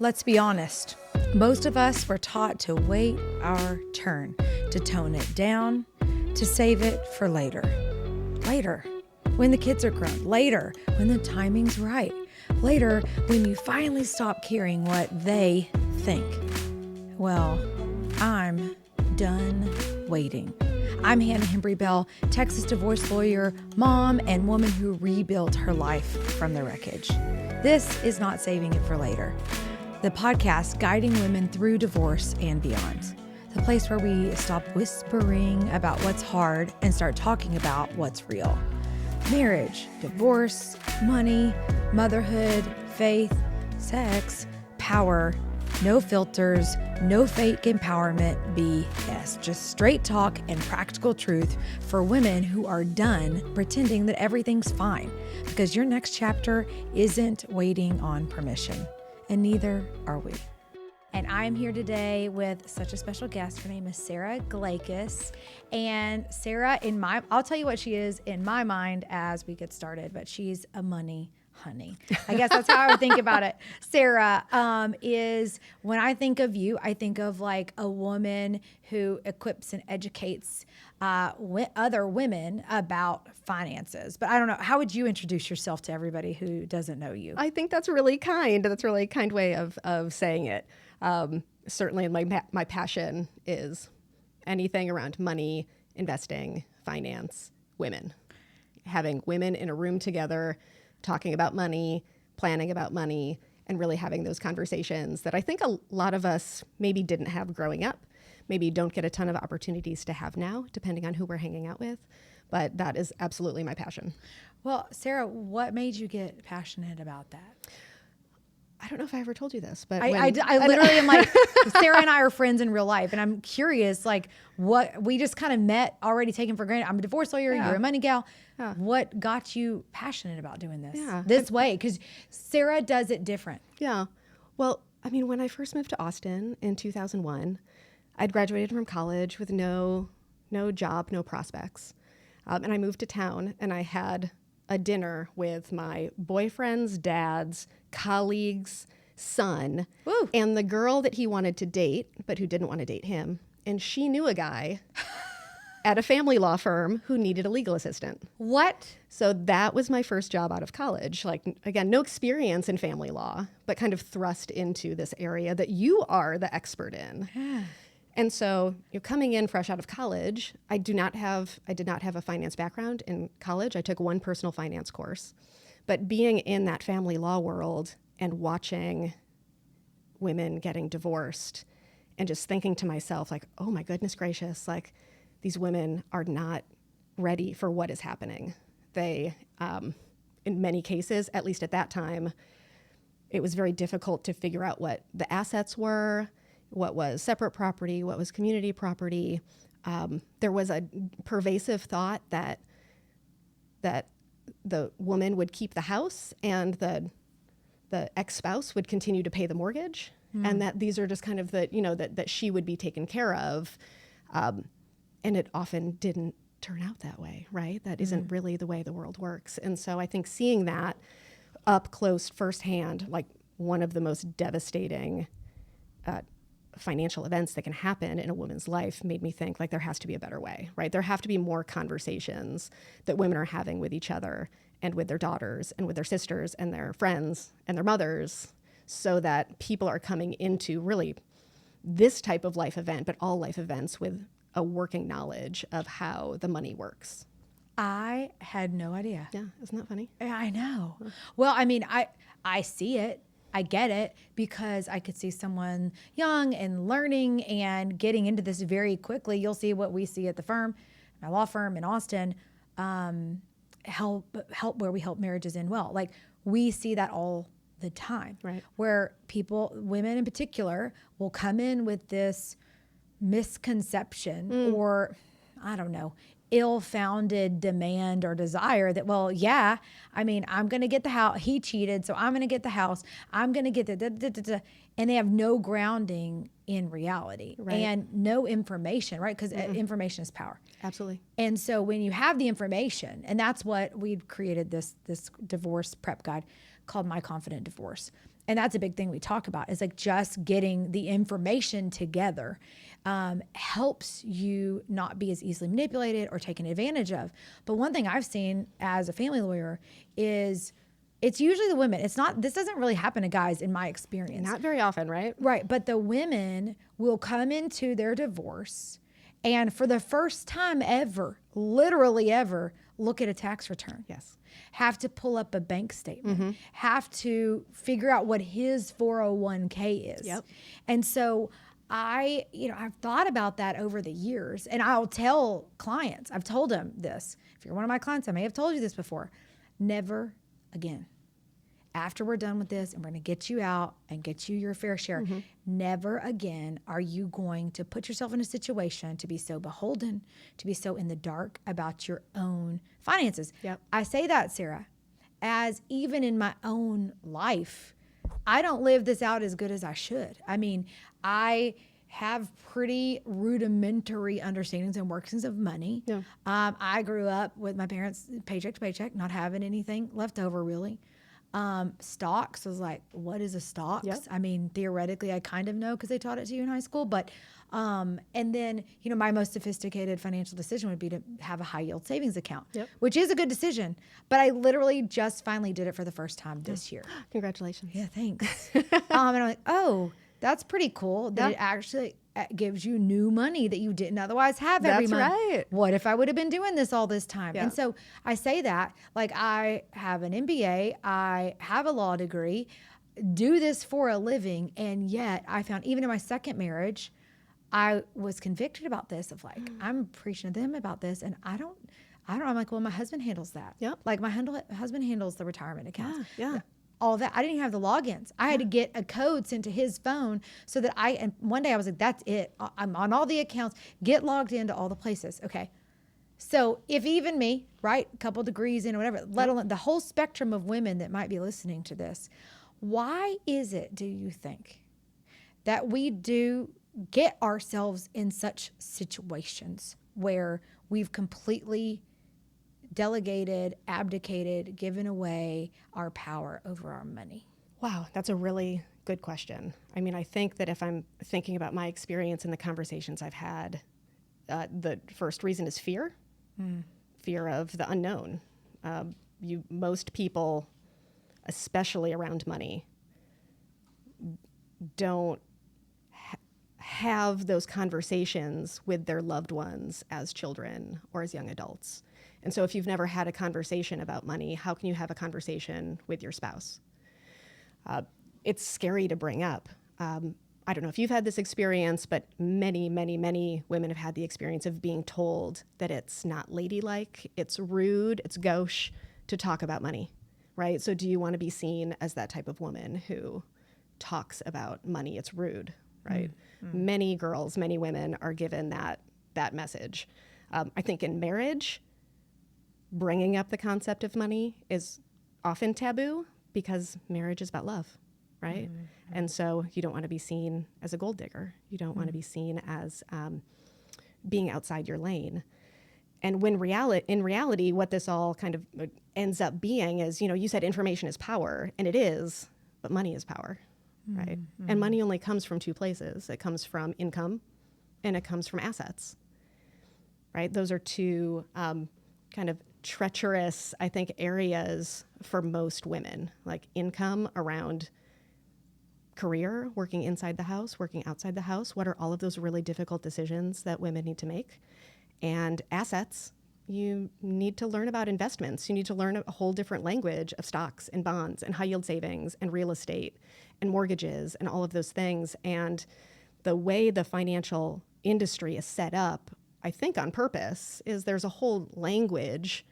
Let's be honest. Most of us were taught to wait our turn, to tone it down, to save it for later. Later, when the kids are grown. Later, when the timing's right. Later, when you finally stop caring what they think. Well, I'm done waiting. I'm Hannah Hembry Bell, Texas divorce lawyer, mom, and woman who rebuilt her life from the wreckage. This is Not Saving It for Later, the podcast guiding women through divorce and beyond. The place where we stop whispering about what's hard and start talking about what's real. Marriage, divorce, money, motherhood, faith, sex, power, no filters, no fake empowerment, BS. Just straight talk and practical truth for women who are done pretending that everything's fine, because your next chapter isn't waiting on permission, and neither are we. And I'm here today with such a special guest. Her name is Sara Glakas. And Sara, I'll tell you what she is in my mind as we get started, but she's a money honey. I guess that's how I would think about it. Sara is, when I think of you, I think of like a woman who equips and educates other women about finances. But I don't know, how would you introduce yourself to everybody who doesn't know you? I think that's really kind. That's a really kind way of saying it. Certainly my passion is anything around money, investing, finance, women. Having women in a room together, talking about money, planning about money, and really having those conversations that I think a lot of us maybe didn't have growing up, maybe don't get a ton of opportunities to have now, depending on who we're hanging out with. But that is absolutely my passion. Well, Sara, what made you get passionate about that? I don't know if I ever told you this, but I literally am like, Sara and I are friends in real life, and I'm curious, like, what we just kind of met, already taken for granted. I'm a divorce lawyer, You're a money gal. Yeah. What got you passionate about doing this way? Because Sara does it different. Yeah. Well, I mean, when I first moved to Austin in 2001, I'd graduated from college with no job, no prospects. And I moved to town, and I had a dinner with my boyfriend's dad's colleague's son. Woo. And the girl that he wanted to date, but who didn't want to date him. And she knew a guy at a family law firm who needed a legal assistant. What? So that was my first job out of college. Like, again, no experience in family law, but kind of thrust into this area that you are the expert in. Yeah. And so you're coming in fresh out of college. I did not have a finance background in college. I took one personal finance course. But being in that family law world and watching women getting divorced and just thinking to myself, like, oh my goodness gracious, like these women are not ready for what is happening. They, in many cases, at least at that time, it was very difficult to figure out what the assets were, what was separate property, what was community property. There was a pervasive thought that the woman would keep the house and the ex-spouse would continue to pay the mortgage, and that these are just kind of that she would be taken care of. And it often didn't turn out that way, right? That isn't really the way the world works. And so I think seeing that up close firsthand, like one of the most devastating financial events that can happen in a woman's life, made me think like there has to be a better way, right? There have to be more conversations that women are having with each other and with their daughters and with their sisters and their friends and their mothers, so that people are coming into really this type of life event, but all life events, with a working knowledge of how the money works. I had no idea. Yeah, isn't that funny? I know. Well, I mean, I see it. I get it, because I could see someone young and learning and getting into this very quickly. You'll see what we see at the firm, my law firm in Austin, help where we help marriages end well. Like, we see that all the time, right? Where people, women in particular, will come in with this misconception or, I don't know, ill-founded demand or desire that, well, yeah, I mean, I'm going to get the house. He cheated, so I'm going to get the house. I'm going to get the, and they have no grounding in reality, right, and no information, right? Because information is power. Absolutely. And so when you have the information, and that's what we've created this divorce prep guide called My Confident Divorce. And that's a big thing we talk about, is like just getting the information together helps you not be as easily manipulated or taken advantage of. But one thing I've seen as a family lawyer is it's usually the women. This doesn't really happen to guys in my experience. Not very often, right? Right. But the women will come into their divorce and for the first time ever, literally ever, look at a tax return. Yes. Have to pull up a bank statement, have to figure out what his 401k is. Yep. And so I've thought about that over the years, and I'll tell clients, I've told them this. If you're one of my clients, I may have told you this before. Never again. After we're done with this and we're going to get you out and get you your fair share, never again are you going to put yourself in a situation to be so beholden, to be so in the dark about your own finances. Yep. I say that, Sarah, as even in my own life, I don't live this out as good as I should. I mean, I have pretty rudimentary understandings and workings of money. Yeah. I grew up with my parents paycheck to paycheck, not having anything left over really. Stocks was like, what is a stocks? Yep. I mean, theoretically, I kind of know because they taught it to you in high school. But, and then, my most sophisticated financial decision would be to have a high yield savings account, which is a good decision. But I literally just finally did it for the first time this year. Congratulations. Yeah, thanks. And I'm like, oh, that's pretty cool that it actually gives you new money that you didn't otherwise have every month. That's right. What if I would have been doing this all this time? Yeah. And so I say that, like, I have an MBA, I have a law degree, do this for a living, and yet I found even in my second marriage, I was convicted about this of like, I'm preaching to them about this, and I don't, I'm like, well, my husband handles that. Yep. Like my husband handles the retirement accounts. Yeah. All that. I didn't even have the logins. I had to get a code sent to his phone so that and one day I was like, that's it. I'm on all the accounts, get logged into all the places. Okay. So if even me, right, a couple degrees in or whatever, let alone the whole spectrum of women that might be listening to this, why is it, do you think, that we do get ourselves in such situations where we've completely delegated, abdicated, given away our power over our money? Wow, that's a really good question. I mean, I think that if I'm thinking about my experience in the conversations I've had, the first reason is fear, fear of the unknown. Most people, especially around money, don't have those conversations with their loved ones as children or as young adults. And so if you've never had a conversation about money, how can you have a conversation with your spouse? It's scary to bring up. I don't know if you've had this experience, but many, many, many women have had the experience of being told that it's not ladylike, it's rude, it's gauche to talk about money, right? So do you want to be seen as that type of woman who talks about money? It's rude, right? Mm-hmm. Many girls, many women are given that message. I think in marriage, bringing up the concept of money is often taboo because marriage is about love, right? Mm-hmm. And so you don't want to be seen as a gold digger. You don't want to be seen as being outside your lane. And when in reality, what this all kind of ends up being is, you said information is power, and it is, but money is power, right? Mm-hmm. And money only comes from two places. It comes from income and it comes from assets, right? Those are two kind of treacherous, I think, areas for most women, like income around career, working inside the house, working outside the house. What are all of those really difficult decisions that women need to make? And assets, you need to learn about investments. You need to learn a whole different language of stocks and bonds and high yield savings and real estate and mortgages and all of those things. And the way the financial industry is set up, I think on purpose, is there's a whole language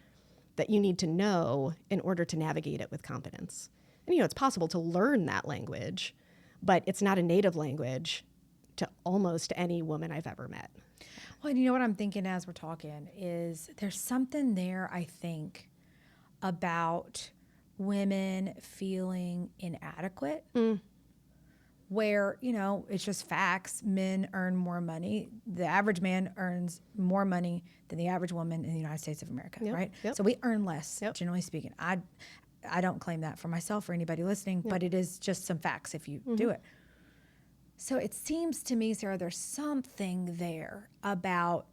that you need to know in order to navigate it with confidence. And it's possible to learn that language, but it's not a native language to almost any woman I've ever met. Well, and what I'm thinking as we're talking is there's something there, I think, about women feeling inadequate. Where, it's just facts. Men earn more money. The average man earns more money than the average woman in the United States of America, right? Yep. So we earn less, generally speaking. I don't claim that for myself or anybody listening, but it is just some facts if you do it. So it seems to me, Sarah, there's something there about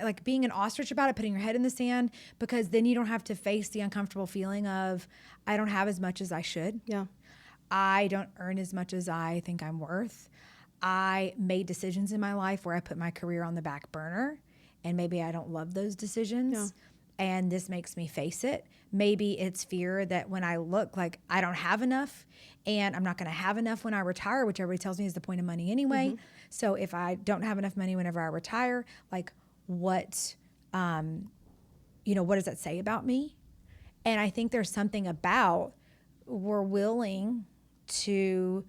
like being an ostrich about it, putting your head in the sand, because then you don't have to face the uncomfortable feeling of, I don't have as much as I should. Yeah. I don't earn as much as I think I'm worth. I made decisions in my life where I put my career on the back burner, and maybe I don't love those decisions. Yeah. And this makes me face it. Maybe it's fear that when I look like I don't have enough, and I'm not going to have enough when I retire, which everybody tells me is the point of money anyway. So if I don't have enough money whenever I retire, like what does that say about me? And I think there's something about we're willing to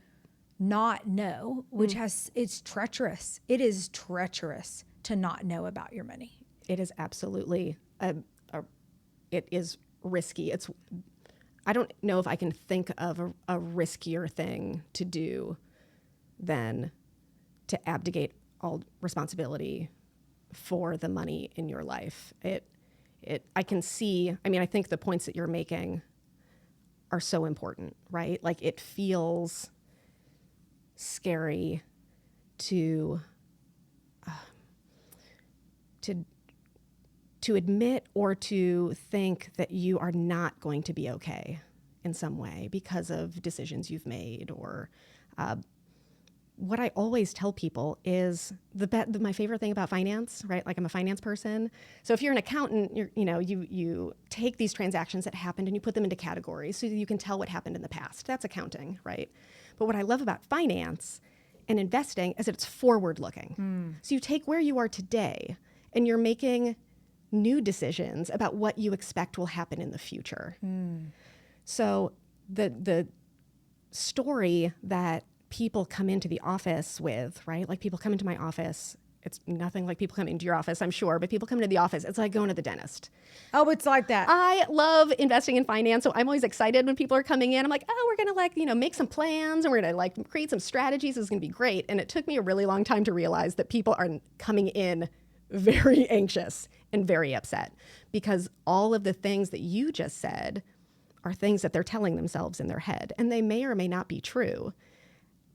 not know, which it's treacherous. It is treacherous to not know about your money. It is absolutely, it is risky. I don't know if I can think of a riskier thing to do than to abdicate all responsibility for the money in your life. I can see, I think the points that you're making are so important, right? Like it feels scary to admit or to think that you are not going to be okay in some way because of decisions you've made. Or what I always tell people is my favorite thing about finance, right? Like I'm a finance person. So if you're an accountant, you take these transactions that happened and you put them into categories so that you can tell what happened in the past. That's accounting, right? But what I love about finance and investing is that it's forward looking. So you take where you are today and you're making new decisions about what you expect will happen in the future. So the story that people come into the office with, right? Like people come into my office. It's nothing like people come into your office, I'm sure, but people come into the office. It's like going to the dentist. Oh, it's like that. I love investing in finance, so I'm always excited when people are coming in. I'm like, oh, we're gonna make some plans and we're gonna create some strategies. This is gonna be great. And it took me a really long time to realize that people are coming in very anxious and very upset because all of the things that you just said are things that they're telling themselves in their head, and they may or may not be true.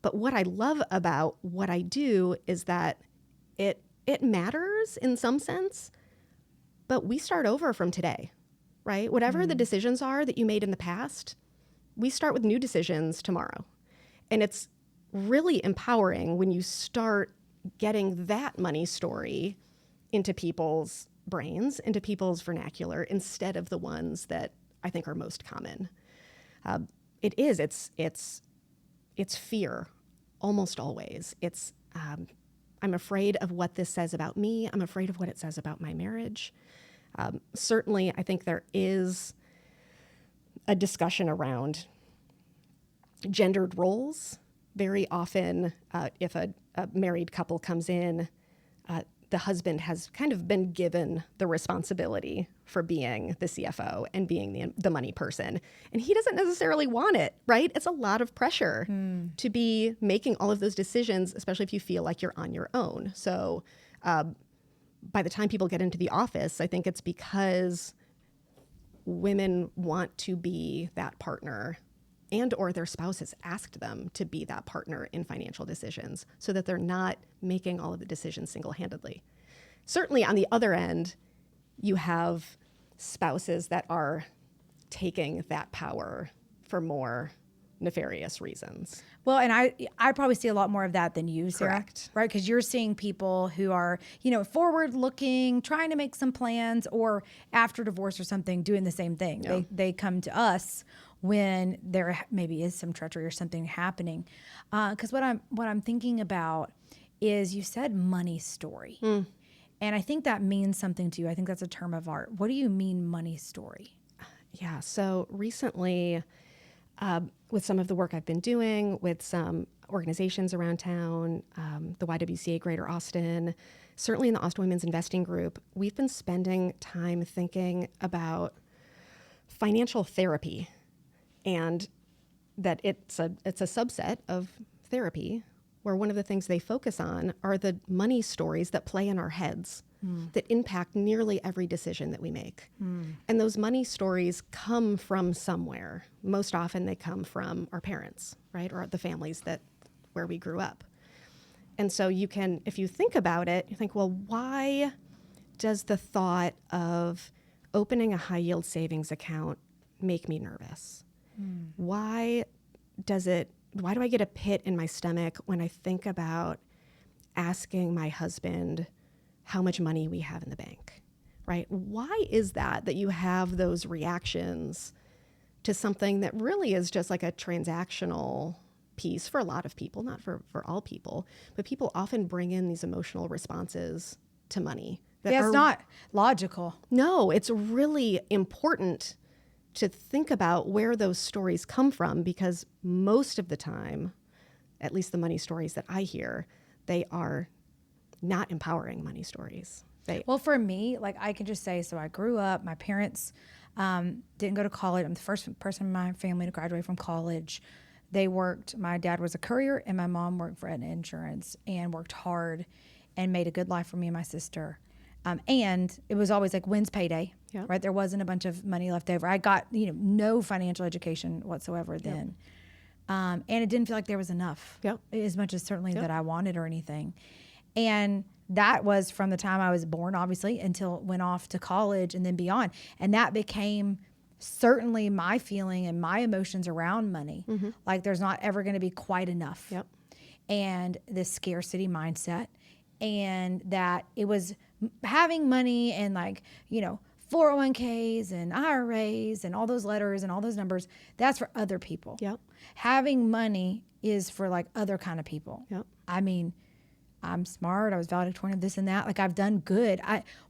But what I love about what I do is that it matters in some sense, but we start over from today, right? Whatever the decisions are that you made in the past, we start with new decisions tomorrow. And it's really empowering when you start getting that money story into people's brains, into people's vernacular, instead of the ones that I think are most common. It's fear, almost always. It's I'm afraid of what this says about me. I'm afraid of what it says about my marriage. Certainly, I think there is a discussion around gendered roles. Very often, if a married couple comes in, the husband has kind of been given the responsibility for being the CFO and being the money person. And he doesn't necessarily want it, right? It's a lot of pressure to be making all of those decisions, especially if you feel like you're on your own. So by the time people get into the office, I think it's because women want to be that partner, and or their spouse has asked them to be that partner in financial decisions so that they're not making all of the decisions single-handedly. Certainly on the other end, you have spouses that are taking that power for more nefarious reasons. Well, and I probably see a lot more of that than you, Sarah. Correct. Right? Because you're seeing people who are, forward looking, trying to make some plans, or after divorce or something, doing the same thing. Yeah. They come to us when there maybe is some treachery or something happening. Because what I'm thinking about is, you said money story. And I think that means something to you. I think that's a term of art. What do you mean money story? Yeah. So recently, with some of the work I've been doing with some organizations around town, the YWCA Greater Austin, certainly in the Austin Women's Investing Group, we've been spending time thinking about financial therapy, and that it's a subset of therapy, where one of the things they focus on are the money stories that play in our heads that impact nearly every decision that we make. And those money stories come from somewhere. Most often they come from our parents, right? Or the families where we grew up. And so you can, if you think about it, you think, well, why does the thought of opening a high yield savings account make me nervous? Why do I get a pit in my stomach when I think about asking my husband how much money we have in the bank, right? Why is that you have those reactions to something that really is just like a transactional piece for a lot of people, not for all people, but people often bring in these emotional responses to money. It's not logical. No, it's really important to think about where those stories come from, because most of the time, at least the money stories that I hear, they are not empowering money stories. Well, for me, like I can just say, so I grew up, my parents didn't go to college. I'm the first person in my family to graduate from college. They worked, my dad was a courier and my mom worked for Aetna Insurance and worked hard and made a good life for me and my sister. And it was always like, when's payday, right? There wasn't a bunch of money left over. I got, no financial education whatsoever then. And it didn't feel like there was enough, as much as certainly that I wanted or anything. And that was from the time I was born, obviously, until it went off to college and then beyond. And that became certainly my feeling and my emotions around money. Like there's not ever going to be quite enough. And this scarcity mindset, and that it was having money and 401ks and IRAs and all those letters and all those numbers, that's for other people. Having money is for like other kind of people. I mean, I'm smart, I was valedictorian of this and that, like I've done good.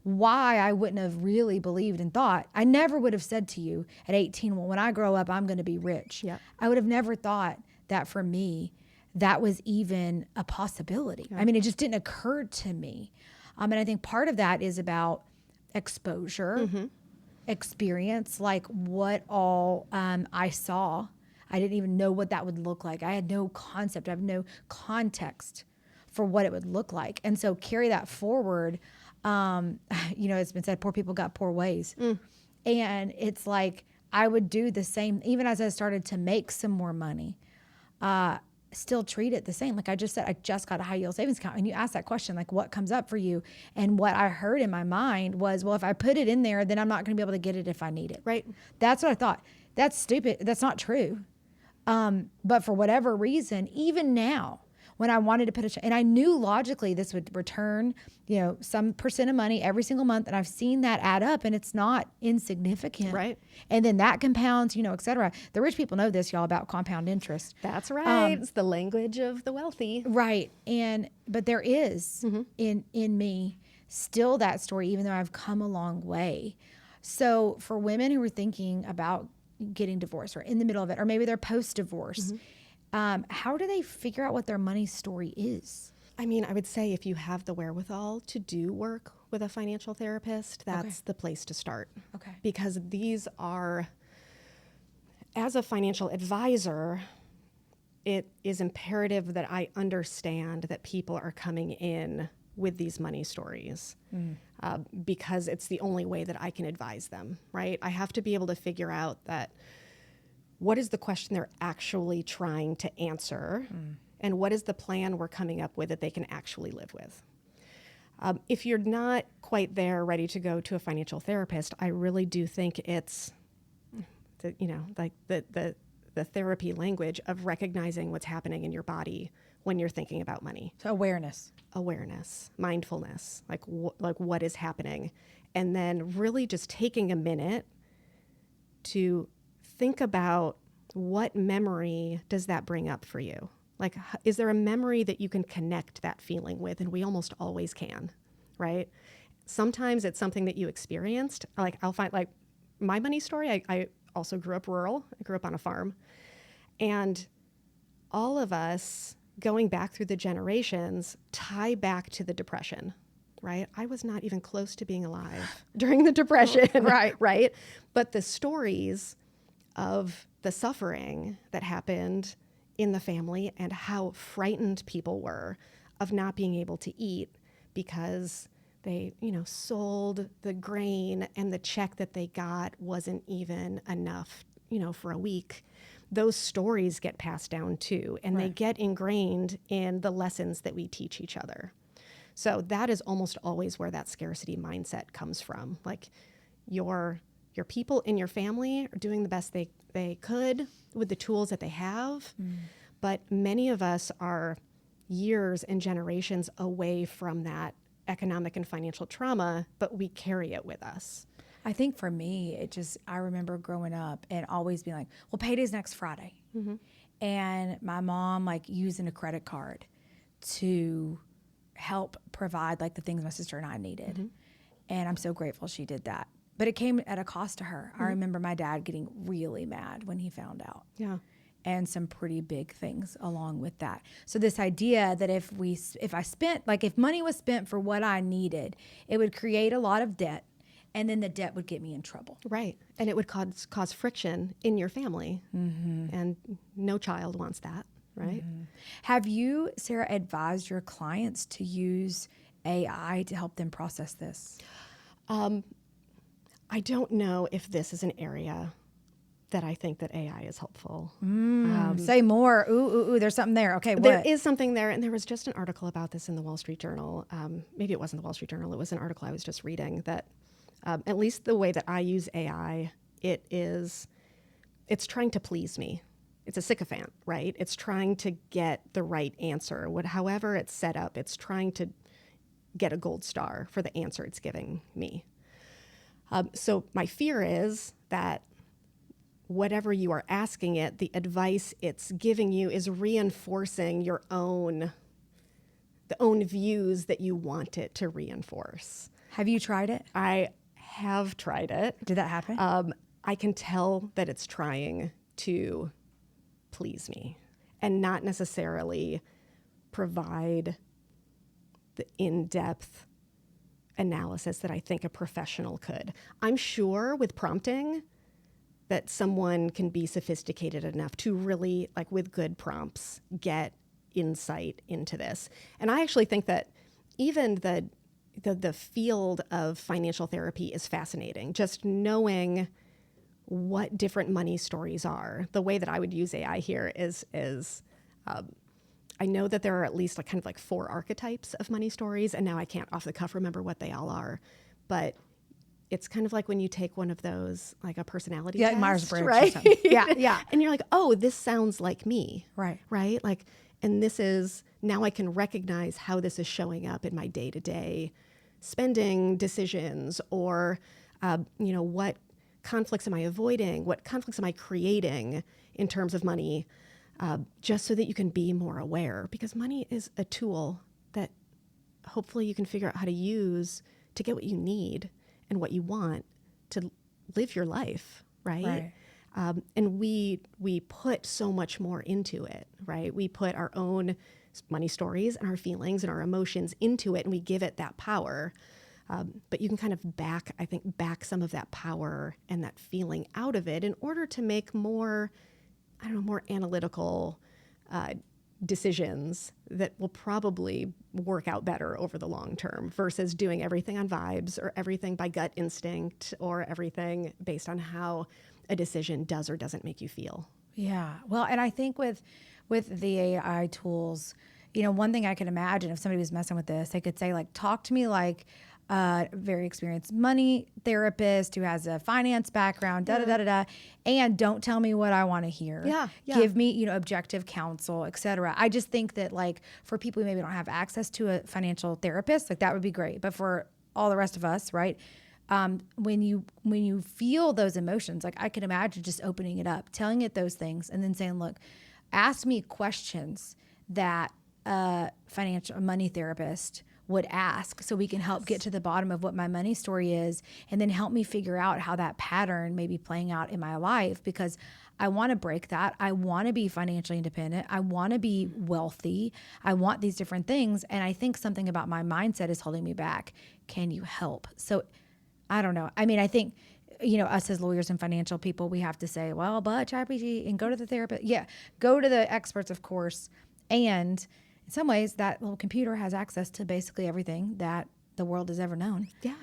Why I wouldn't have really believed and thought, I never would have said to you at 18, well, when I grow up, I'm going to be rich. I would have never thought that for me, that was even a possibility. I mean, it just didn't occur to me. And I think part of that is about exposure, experience, like what all I saw. I didn't even know what that would look like. I had no concept. I have no context for what it would look like. And so carry that forward. It's been said, poor people got poor ways. And it's like, I would do the same, even as I started to make some more money, still treat it the same. Like I just said, I just got a high yield savings account. And you ask that question, like what comes up for you? And what I heard in my mind was, well, if I put it in there, then I'm not going to be able to get it if I need it. Right. That's what I thought. That's stupid. That's not true. But for whatever reason, even now, when I wanted to put and I knew logically this would return, some percent of money every single month. And I've seen that add up, and it's not insignificant. Right. And then that compounds, et cetera. The rich people know this, y'all, about compound interest. That's right. It's the language of the wealthy. Right. But there is in me still that story, even though I've come a long way. So for women who are thinking about getting divorced or in the middle of it, or maybe they're post-divorce, how do they figure out what their money story is? I mean, I would say if you have the wherewithal to do work with a financial therapist, that's the place to start. Okay. Because these are, as a financial advisor, it is imperative that I understand that people are coming in with these money stories because it's the only way that I can advise them, right? I have to be able to figure out that what is the question they're actually trying to answer, and what is the plan we're coming up with that they can actually live with. If you're not quite there, ready to go to a financial therapist, I really do think it's, the therapy language of recognizing what's happening in your body when you're thinking about money. So awareness, mindfulness, like what is happening, and then really just taking a minute to think about what memory does that bring up for you? Like, is there a memory that you can connect that feeling with? And we almost always can, right? Sometimes it's something that you experienced. Like I'll find, like my money story, I also grew up rural. I grew up on a farm. And all of us going back through the generations tie back to the Depression, right? I was not even close to being alive during the Depression, right? But the stories of the suffering that happened in the family and how frightened people were of not being able to eat because they, sold the grain and the check that they got wasn't even enough, for a week. Those stories get passed down too, and they get ingrained in the lessons that we teach each other. So that is almost always where that scarcity mindset comes from. Like your people in your family are doing the best they could with the tools that they have, but many of us are years and generations away from that economic and financial trauma, but we carry it with us. I think for me, I remember growing up and always being like, well, payday's next Friday. And my mom like using a credit card to help provide like the things my sister and I needed. And I'm so grateful she did that. But it came at a cost to her. I remember my dad getting really mad when he found out. Yeah. And some pretty big things along with that. So this idea that if money was spent for what I needed, it would create a lot of debt, and then the debt would get me in trouble. Right. And it would cause friction in your family. And no child wants that, right? Have you, Sarah, advised your clients to use AI to help them process this? I don't know if this is an area that I think that AI is helpful. Say more. Ooh, there's something there. Okay, what? There is something there, and there was just an article about this in the Wall Street Journal. Maybe it wasn't the Wall Street Journal. It was an article I was just reading that at least the way that I use AI, it's trying to please me. It's a sycophant, right? It's trying to get the right answer. However it's set up, it's trying to get a gold star for the answer it's giving me. So my fear is that whatever you are asking it, the advice it's giving you is reinforcing the own views that you want it to reinforce. Have you tried it? I have tried it. Did that happen? I can tell that it's trying to please me and not necessarily provide the in-depth analysis that I think a professional could. I'm sure with prompting that someone can be sophisticated enough to really, like with good prompts, get insight into this. And I actually think that even the field of financial therapy is fascinating. Just knowing what different money stories are. The way that I would use AI here is I know that there are at least kind of 4 archetypes of money stories, and now I can't off the cuff remember what they all are, but it's kind of like when you take one of those, like a personality test, Myers-Briggs, right? or something. Yeah. And you're like, oh, this sounds like me, Right. Right? And this is, now I can recognize how this is showing up in my day-to-day spending decisions, or, what conflicts am I avoiding? What conflicts am I creating in terms of money? Just so that you can be more aware, because money is a tool that hopefully you can figure out how to use to get what you need and what you want to live your life, right? And we put so much more into it, right? We put our own money stories and our feelings and our emotions into it, and we give it that power. But you can kind of back some of that power and that feeling out of it in order to make more analytical decisions that will probably work out better over the long term versus doing everything on vibes or everything by gut instinct or everything based on how a decision does or doesn't make you feel. Yeah. Well, and I think with the AI tools, one thing I could imagine if somebody was messing with this, they could say talk to me like a very experienced money therapist who has a finance background, and don't tell me what I want to hear. Yeah. Give me, objective counsel, et cetera. I just think that for people who maybe don't have access to a financial therapist, that would be great. But for all the rest of us, right? When you feel those emotions, I can imagine just opening it up, telling it those things, and then saying, look, ask me questions that a money therapist would ask, so we can help get to the bottom of what my money story is, and then help me figure out how that pattern may be playing out in my life, because I want to break that. I want to be financially independent. I want to be wealthy. I want these different things. And I think something about my mindset is holding me back. Can you help? So I don't know. I mean, I think, us as lawyers and financial people, we have to say, well, but ChatGPT, and go to the therapist. Yeah. Go to the experts, of course. And in some ways, that little computer has access to basically everything that the world has ever known. Yeah.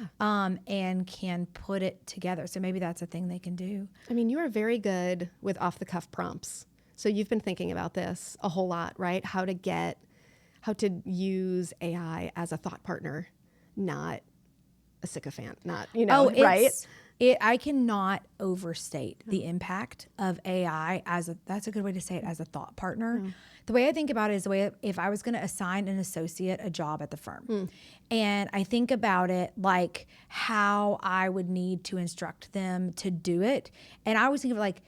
And can put it together. So maybe that's a thing they can do. I mean, you are very good with off-the-cuff prompts. So you've been thinking about this a whole lot, right? How to use AI as a thought partner, not a sycophant, not, right? I cannot overstate the impact of AI that's a good way to say it, as a thought partner. The way I think about it is the way if I was going to assign an associate a job at the firm, and I think about it like how I would need to instruct them to do it. And I always think of like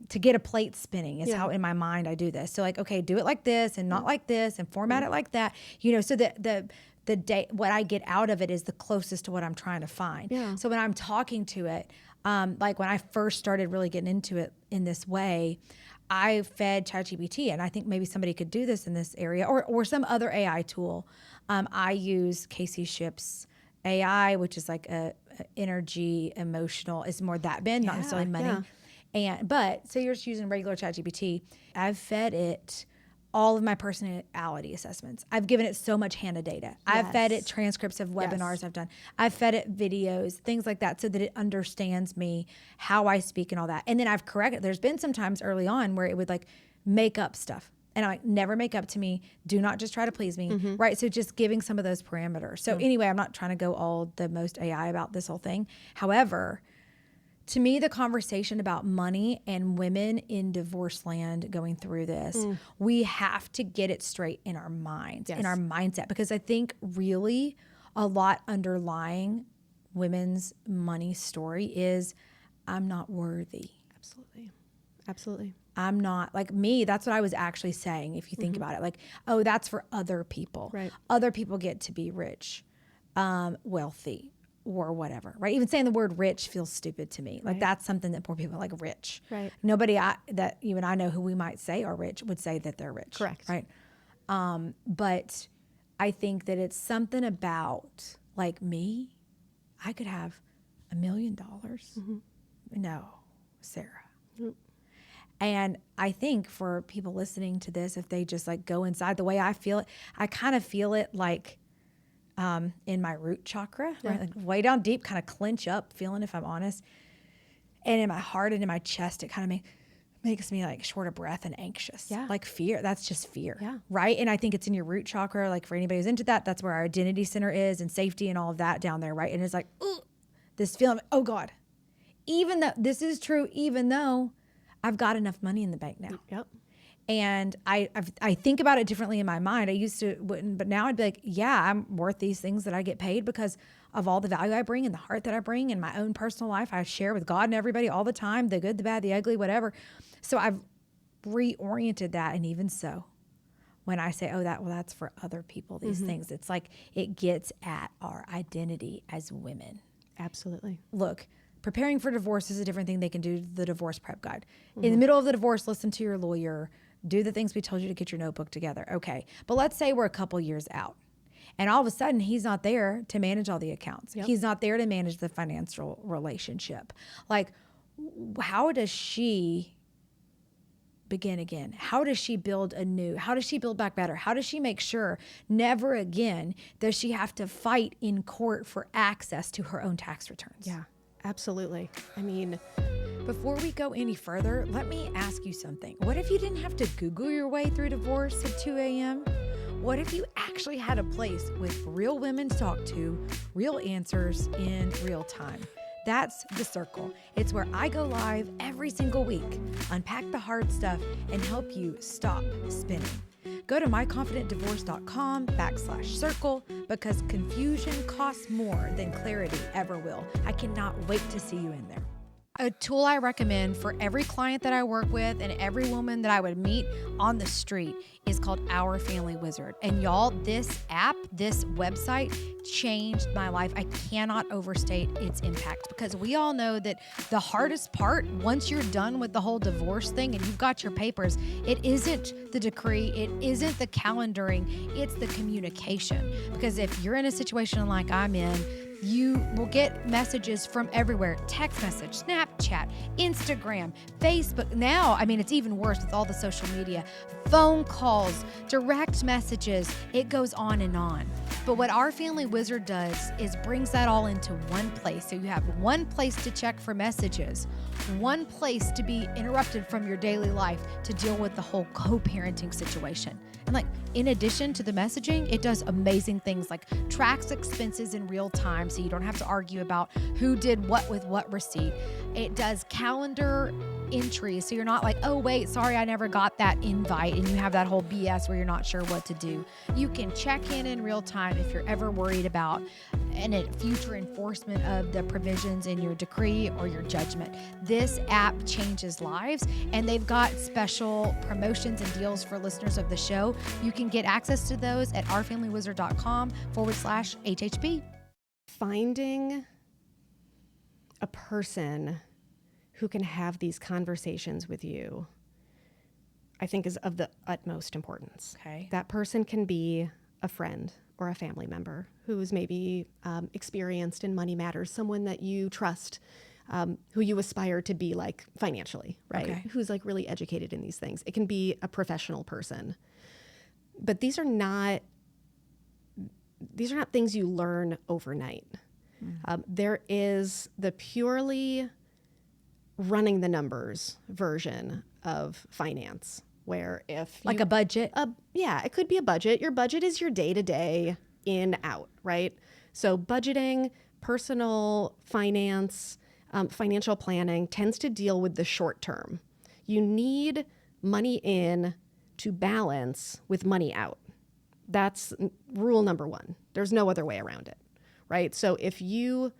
to get a plate spinning is how in my mind I do this. So like, okay, do it like this and not like this and format it like that, so that the day, what I get out of it is the closest to what I'm trying to find. Yeah. So when I'm talking to it, like when I first started really getting into it in this way, I fed ChatGPT, and I think maybe somebody could do this in this area or some other AI tool. I use Casey Shipp's AI, which is like a energy, emotional, it's more that bend, not necessarily money. But so you're just using regular ChatGPT. I've fed it all of my personality assessments. I've given it so much HANA data. I've fed it transcripts of webinars I've done. I've fed it videos, things like that, so that it understands me, how I speak and all that. And then I've corrected. There's been some times early on where it would like make up stuff. And I'm like, never make up to me. Do not just try to please me. Right. So just giving some of those parameters. So anyway, I'm not trying to go all the most AI about this whole thing. However, to me, the conversation about money and women in divorce land going through this, we have to get it straight in our minds, in our mindset, because I think really a lot underlying women's money story is I'm not worthy. Absolutely. I'm not, like me, that's what I was actually saying, if you think about it. Like, oh, that's for other people. Right. Other people get to be rich, wealthy, or whatever, right? Even saying the word rich feels stupid to me. Like that's something that poor people are like, rich. Right. Nobody that even I know who we might say are rich would say that they're rich. Correct. Right. But I think that it's something about like me, I could have $1 million. No, Sarah. And I think for people listening to this, if they just like go inside the way I feel it, I kind of feel it like in my root chakra, right? Like way down deep, kind of clench up feeling, if I'm honest. And in my heart and in my chest, it kind of makes me like short of breath and anxious. Yeah. Like fear. That's just fear. Yeah. Right. And I think it's in your root chakra. Like for anybody who's into that, that's where our identity center is and safety and all of that down there. Right. And it's like, ooh, this feeling, oh God, even though this is true, even though I've got enough money in the bank now. Yep. And I think about it differently in my mind. I used to wouldn't, but now I'd be like, yeah, I'm worth these things that I get paid because of all the value I bring and the heart that I bring in my own personal life. I share with God and everybody all the time, the good, the bad, the ugly, whatever. So I've reoriented that. And even so, when I say, oh, that's for other people, these things, it's like it gets at our identity as women. Absolutely. Look, preparing for divorce is a different thing. They can do the divorce prep guide. In the middle of the divorce, listen to your lawyer. Do the things we told you to get your notebook together. Okay. But let's say we're a couple years out and all of a sudden he's not there to manage all the accounts. Yep. He's not there to manage the financial relationship. Like, how does she begin again? How does she build anew? How does she build back better? How does she make sure never again does she have to fight in court for access to her own tax returns? Yeah, absolutely. I mean, before we go any further, let me ask you something. What if you didn't have to Google your way through divorce at 2 a.m.? What if you actually had a place with real women to talk to, real answers in real time? That's The Circle. It's where I go live every single week, unpack the hard stuff, and help you stop spinning. Go to myconfidentdivorce.com/circle because confusion costs more than clarity ever will. I cannot wait to see you in there. A tool I recommend for every client that I work with and every woman that I would meet on the street is called Our Family Wizard. And y'all, this app, this website changed my life. I cannot overstate its impact because we all know that the hardest part, once you're done with the whole divorce thing and you've got your papers, it isn't the decree, it isn't the calendaring, it's the communication. Because if you're in a situation like I'm in, you will get messages from everywhere. Text message, Snapchat, Instagram, Facebook. Now, I mean, it's even worse with all the social media. Phone calls, direct messages. It goes on and on. But what our family wizard does is brings that all into one place. So you have one place to check for messages, one place to be interrupted from your daily life to deal with the whole co-parenting situation. And like, in addition to the messaging, it does amazing things like tracks expenses in real time so you don't have to argue about who did what with what receipt. It does calendar entries so you're not like, oh wait, sorry, I never got that invite, and you have that whole BS where you're not sure what to do. You can check in real time if you're ever worried about a future enforcement of the provisions in your decree or your judgment. This app changes lives, and they've got special promotions and deals for listeners of the show. You can get access to those at ourfamilywizard.com/HHP. Finding a person who can have these conversations with you, I think, is of the utmost importance. Okay. That person can be a friend or a family member who's maybe experienced in money matters, someone that you trust, who you aspire to be like financially, right? Okay. Who's like really educated in these things. It can be a professional person. But these are not things you learn overnight. There is the purely running the numbers version of finance, where if Like a budget? Yeah, it could be a budget. Your budget is your day-to-day in, out, right? So budgeting, personal finance, financial planning tends to deal with the short term. You need money in to balance with money out. That's rule number one. There's no other way around it, right? So if you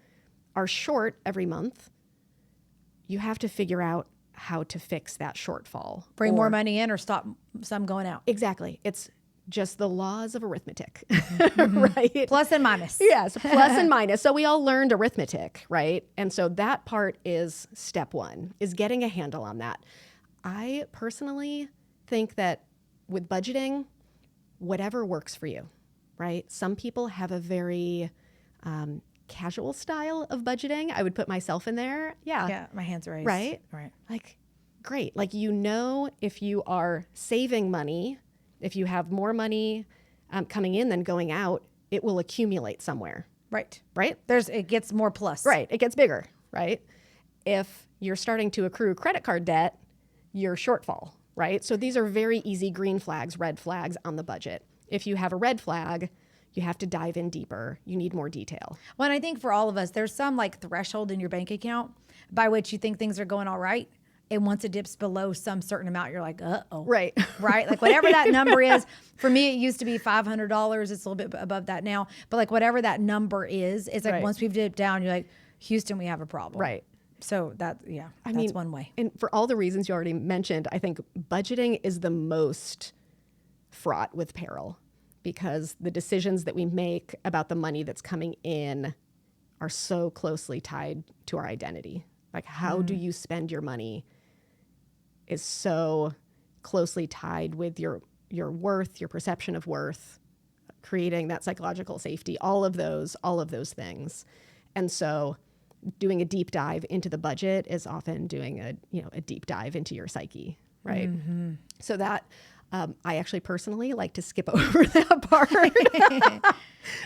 are short every month, you have to figure out how to fix that shortfall. Bring more money in or stop some going out. Exactly. It's just the laws of arithmetic, right? Plus and minus. Yes, plus and minus. So we all learned arithmetic, right? And so that part is step one, is getting a handle on that. I personally think that with budgeting, whatever works for you, right? Some people have a very casual style of budgeting. I would put myself in there. Yeah, my hands raised. Right? Right. Like, great. Like, you know, if you are saving money, if you have more money coming in than going out, it will accumulate somewhere. Right. Right? It gets more plus. Right. It gets bigger, right? If you're starting to accrue credit card debt, you're shortfall, right? So these are very easy green flags, red flags on the budget. If you have a red flag, you have to dive in deeper. You need more detail. Well, and I think for all of us, there's some like threshold in your bank account by which you think things are going all right. And once it dips below some certain amount, you're like, uh-oh. Right. Right? Like whatever that number is. For me, it used to be $500. It's a little bit above that now. But like whatever that number is, it's like once we've dipped down, you're like, Houston, we have a problem. Right. So that's one way. And for all the reasons you already mentioned, I think budgeting is the most fraught with peril, because the decisions that we make about the money that's coming in are so closely tied to our identity. Like, how do you spend your money is so closely tied with your worth, your perception of worth, creating that psychological safety, all of those things. And so doing a deep dive into the budget is often doing a deep dive into your psyche, right? Mm-hmm. So that I actually personally like to skip over that part,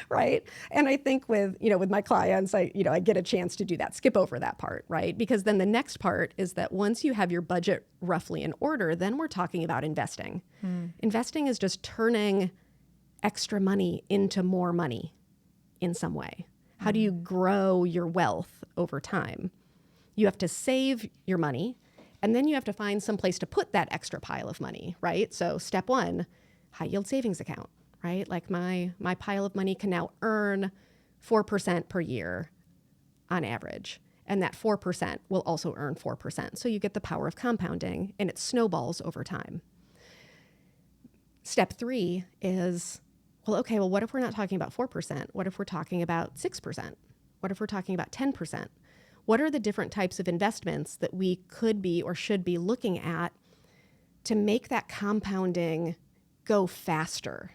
right? And I think with my clients, I get a chance to do that, skip over that part, right? Because then the next part is that once you have your budget roughly in order, then we're talking about investing. Investing is just turning extra money into more money in some way. How do you grow your wealth over time? You have to save your money, and then you have to find some place to put that extra pile of money, right? So step one, high yield savings account, right? Like my pile of money can now earn 4% per year on average. And that 4% will also earn 4%. So you get the power of compounding, and it snowballs over time. Step three is, well, what if we're not talking about 4%? What if we're talking about 6%? What if we're talking about 10%? What are the different types of investments that we could be or should be looking at to make that compounding go faster,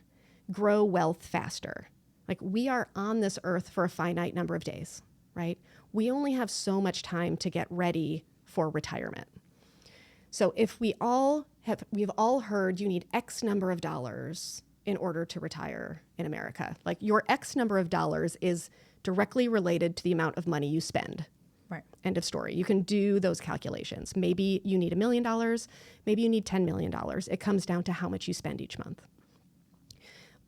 grow wealth faster? Like, we are on this earth for a finite number of days, right? We only have so much time to get ready for retirement. So if we've all heard you need X number of dollars in order to retire in America. Like your X number of dollars is directly related to the amount of money you spend. Right. End of story. You can do those calculations. Maybe you need $1 million. Maybe you need $10 million. It comes down to how much you spend each month.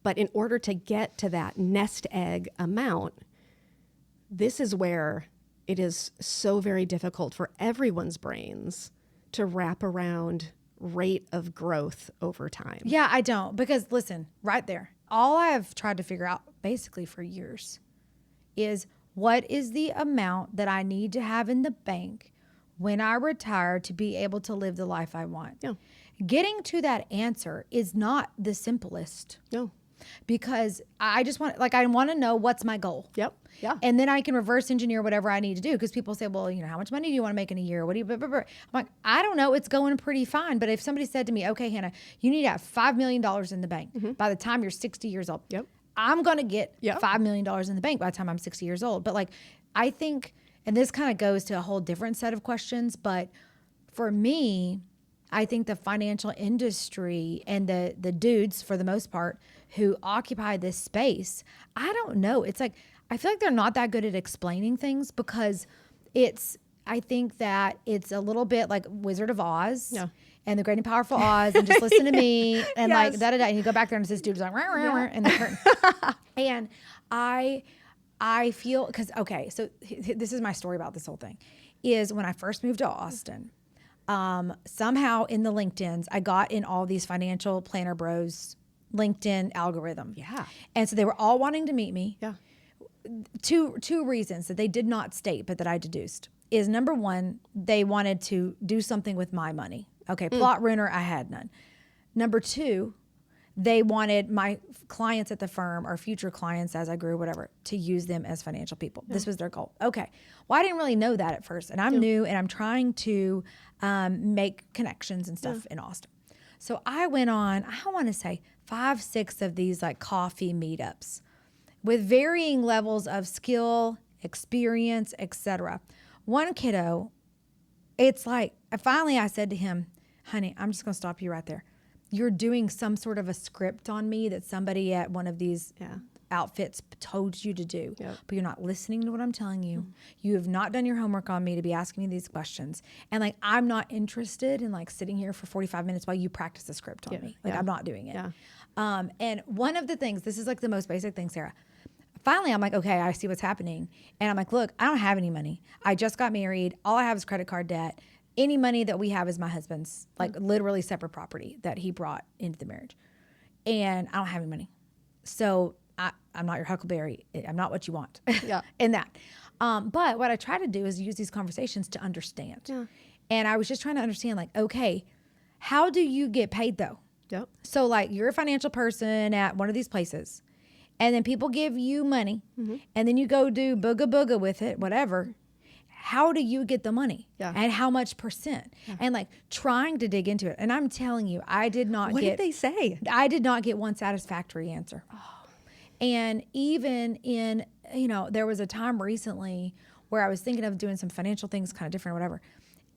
But in order to get to that nest egg amount, this is where it is so very difficult for everyone's brains to wrap around rate of growth over time. Yeah, I don't. Because listen, right there, all I have tried to figure out basically for years is what is the amount that I need to have in the bank when I retire to be able to live the life I want. Yeah. Getting to that answer is not the simplest. No. Because I just want, like, I want to know what's my goal. Yep. Yeah. And then I can reverse engineer whatever I need to do. Because people say, well, you know, how much money do you want to make in a year? What do you, blah, blah, blah. I'm like, I don't know. It's going pretty fine. But if somebody said to me, okay, Hannah, you need to have $5 million in the bank by the time you're 60 years old. Yep. I'm going to get Yep. $5 million in the bank by the time I'm 60 years old. But like, I think, and this kind of goes to a whole different set of questions, but for me, I think the financial industry and the dudes, for the most part, who occupy this space, I don't know. It's like, I feel like they're not that good at explaining things because I think that it's a little bit like Wizard of Oz. Yeah. And the Great and Powerful Oz, and just listen to me, and Yes. like da-da-da, and you go back there and this dude's like, rah, rah, rah, in the curtain. And I feel, because, okay, so this is my story about this whole thing, is when I first moved to Austin, somehow in the LinkedIns, I got in all these financial planner bros LinkedIn algorithm. Yeah. And so they were all wanting to meet me. Yeah. Two reasons that they did not state, but that I deduced, is number one, they wanted to do something with my money. Okay, plot ruiner, I had none. Number two, they wanted my clients at the firm or future clients as I grew, whatever, to use them as financial people. Yeah. This was their goal. Okay. Well, I didn't really know that at first. And I'm new and I'm trying to make connections and stuff in Austin. So I went on, I want to say 5, 6 of these like coffee meetups with varying levels of skill, experience, etc. One kiddo, it's like, finally I said to him, honey, I'm just going to stop you right there. You're doing some sort of a script on me that somebody at one of these outfits told you to do, but you're not listening to what I'm telling you. You have not done your homework on me to be asking me these questions. And like, I'm not interested in like sitting here for 45 minutes while you practice a script on me. Like I'm not doing it. Yeah. And one of the things, this is like the most basic thing, Sarah. Finally, I'm like, okay, I see what's happening. And I'm like, look, I don't have any money. I just got married. All I have is credit card debt. Any money that we have is my husband's, like literally separate property that he brought into the marriage. And I don't have any money. So I'm not your Huckleberry. I'm not what you want in that. But what I try to do is use these conversations to understand. Yeah. And I was just trying to understand, like, okay, how do you get paid though? Yep. So like you're a financial person at one of these places. And then people give you money, and then you go do booga booga with it, whatever. How do you get the money? Yeah. And how much percent? Yeah. And like trying to dig into it. And I'm telling you, I did not What did they say? I did not get one satisfactory answer. Oh. And even in, you know, there was a time recently where I was thinking of doing some financial things, kind of different, whatever,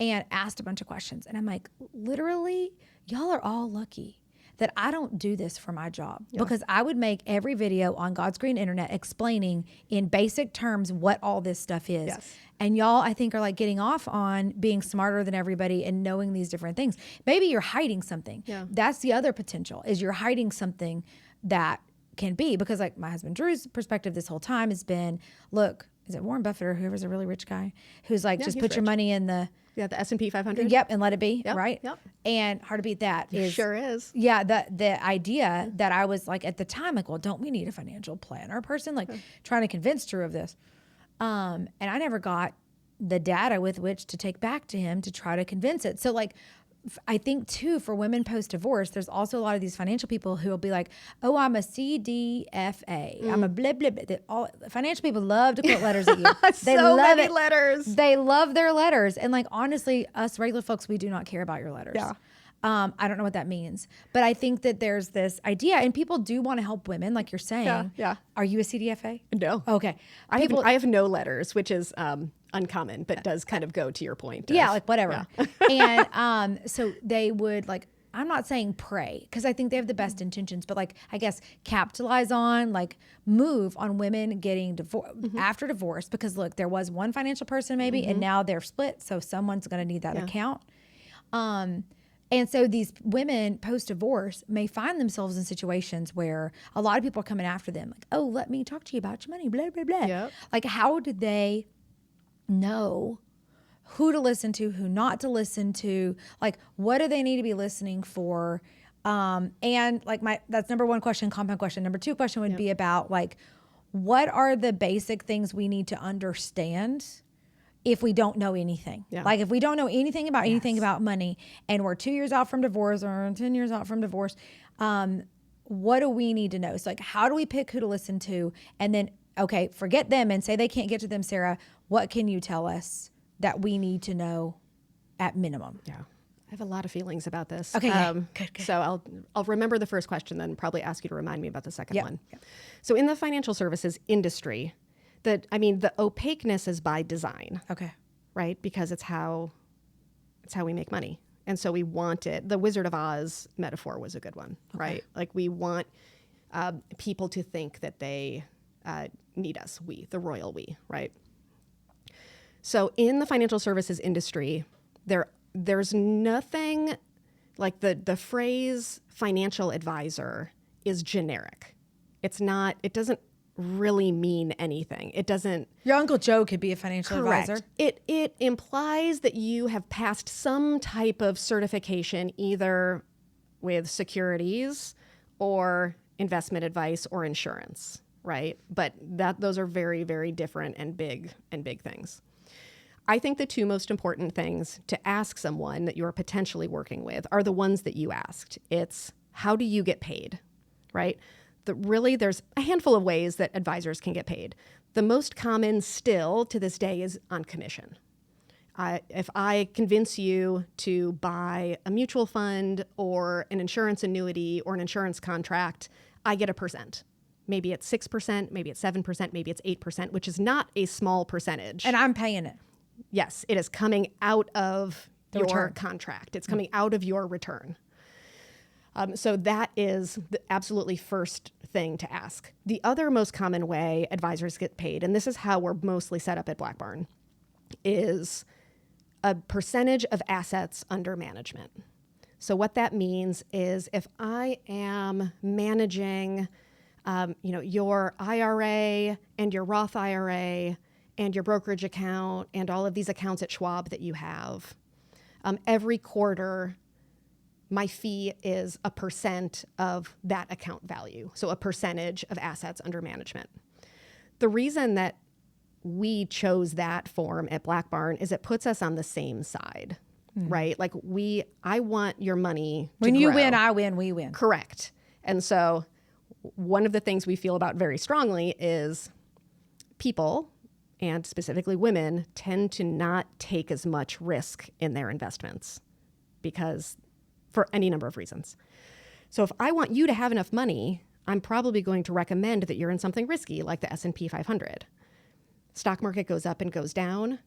and asked a bunch of questions. And I'm like, literally, y'all are all lucky that I don't do this for my job, because I would make every video on God's green internet explaining in basic terms what all this stuff is. Yes. And y'all, I think, are like getting off on being smarter than everybody and knowing these different things. Maybe you're hiding something. Yeah. That's the other potential, is you're hiding something that can be, because like my husband Drew's perspective this whole time has been, look, is it Warren Buffett or whoever's a really rich guy who's like, just put your money in the S&P 500. Yep, and let it be, right? Yep. And hard to beat that is sure is. Yeah, the idea that I was like at the time, like, well, don't we need a financial planner person? Like trying to convince Drew of this. And I never got the data with which to take back to him to try to convince it. So like, I think too, for women post-divorce, there's also a lot of these financial people who will be like, oh, I'm a CDFA. I'm a blah, blah, blah. All financial people love to quote letters at you. They so love many letters. They love their letters. And like, honestly, us regular folks, we do not care about your letters. Yeah. I don't know what that means, but I think that there's this idea, and people do want to help women, like you're saying. Yeah. Are you a CDFA? No. Okay. I have no letters, which is uncommon, but does kind of go to your point. Yeah, like whatever. Yeah. And so they would like I'm not saying pray, because I think they have the best intentions, but like, I guess capitalize on, like, move on women getting divorced after divorce, because look, there was one financial person maybe, and now they're split. So someone's going to need that account. And so these women post-divorce may find themselves in situations where a lot of people are coming after them. Like, oh, let me talk to you about your money, blah, blah, blah. Yep. Like, how do they know who to listen to, who not to listen to? Like, what do they need to be listening for? And like that's number one question, compound question. Number two question would be about like, what are the basic things we need to understand if we don't know anything? Like if we don't know anything about anything about money, and we're 2 years out from divorce or 10 years out from divorce, what do we need to know? So like, how do we pick who to listen to? And then, okay, forget them and say they can't get to them, Sarah. What can you tell us that we need to know at minimum? Yeah. I have a lot of feelings about this. Okay, good. So I'll remember the first question, then probably ask you to remind me about the second one. Yep. So in the financial services industry, the opaqueness is by design. Okay. Right? Because it's how we make money. And so we want it. The Wizard of Oz metaphor was a good one, right? Like we want people to think that they need us, the royal we, right? So in the financial services industry, there's nothing like the phrase financial advisor is generic. It doesn't really mean anything. It doesn't. Your Uncle Joe could be a financial advisor. It implies that you have passed some type of certification, either with securities or investment advice or insurance, right? But those are very, very different and big things. I think the two most important things to ask someone that you're potentially working with are the ones that you asked. It's how do you get paid, right? There's a handful of ways that advisors can get paid. The most common still to this day is on commission. If I convince you to buy a mutual fund or an insurance annuity or an insurance contract, I get a percent. Maybe it's 6%, maybe it's 7%, maybe it's 8%, which is not a small percentage. And I'm paying it. Yes, it is coming out of your return. contract. It's coming out of your return. So that is the absolutely first thing to ask. The other most common way advisors get paid, and this is how we're mostly set up at Black Barn, is a percentage of assets under management. So what that means is if I am managing your IRA and your Roth IRA and your brokerage account and all of these accounts at Schwab that you have, every quarter, my fee is a percent of that account value. So a percentage of assets under management. The reason that we chose that form at Black Barn is it puts us on the same side, right? Like I want your money to When you grow. win, I win, we win. Correct. And so one of the things we feel about very strongly is people, and specifically women, tend to not take as much risk in their investments because for any number of reasons. So if I want you to have enough money, I'm probably going to recommend that you're in something risky like the S&P 500. Stock market goes up and goes down.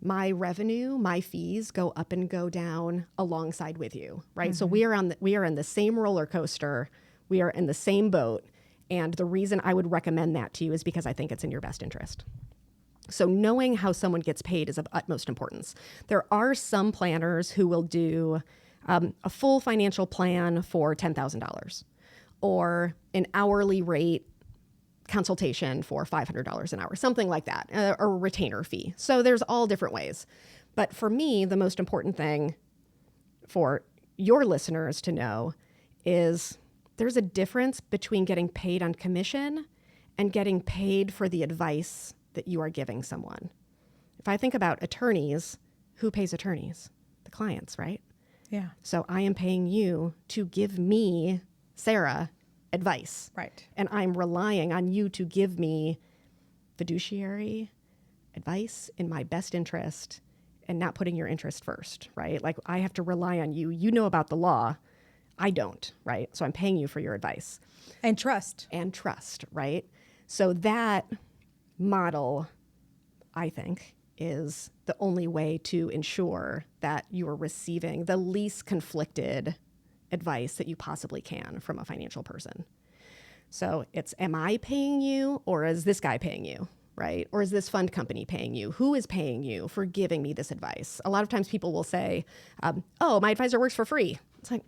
My revenue, my fees go up and go down alongside with you, right? Mm-hmm. So we are in the same roller coaster. We are in the same boat. And the reason I would recommend that to you is because I think it's in your best interest. So knowing how someone gets paid is of utmost importance. There are some planners who will do a full financial plan for $10,000 or an hourly rate consultation for $500 an hour, something like that, or a retainer fee. So there's all different ways. But for me, the most important thing for your listeners to know is there's a difference between getting paid on commission and getting paid for the advice that you are giving someone. If I think about attorneys, who pays attorneys? The clients, right? Yeah. So I am paying you to give me, Sarah, advice. Right. And I'm relying on you to give me fiduciary advice in my best interest and not putting your interest first, right? Like I have to rely on you. You know about the law. I don't, right? So I'm paying you for your advice. And trust. And trust, right? So that model, I think, is the only way to ensure that you are receiving the least conflicted advice that you possibly can from a financial person. So it's, am I paying you, or is this guy paying you, right? Or is this fund company paying you? Who is paying you for giving me this advice? A lot of times people will say, oh, my advisor works for free. It's like,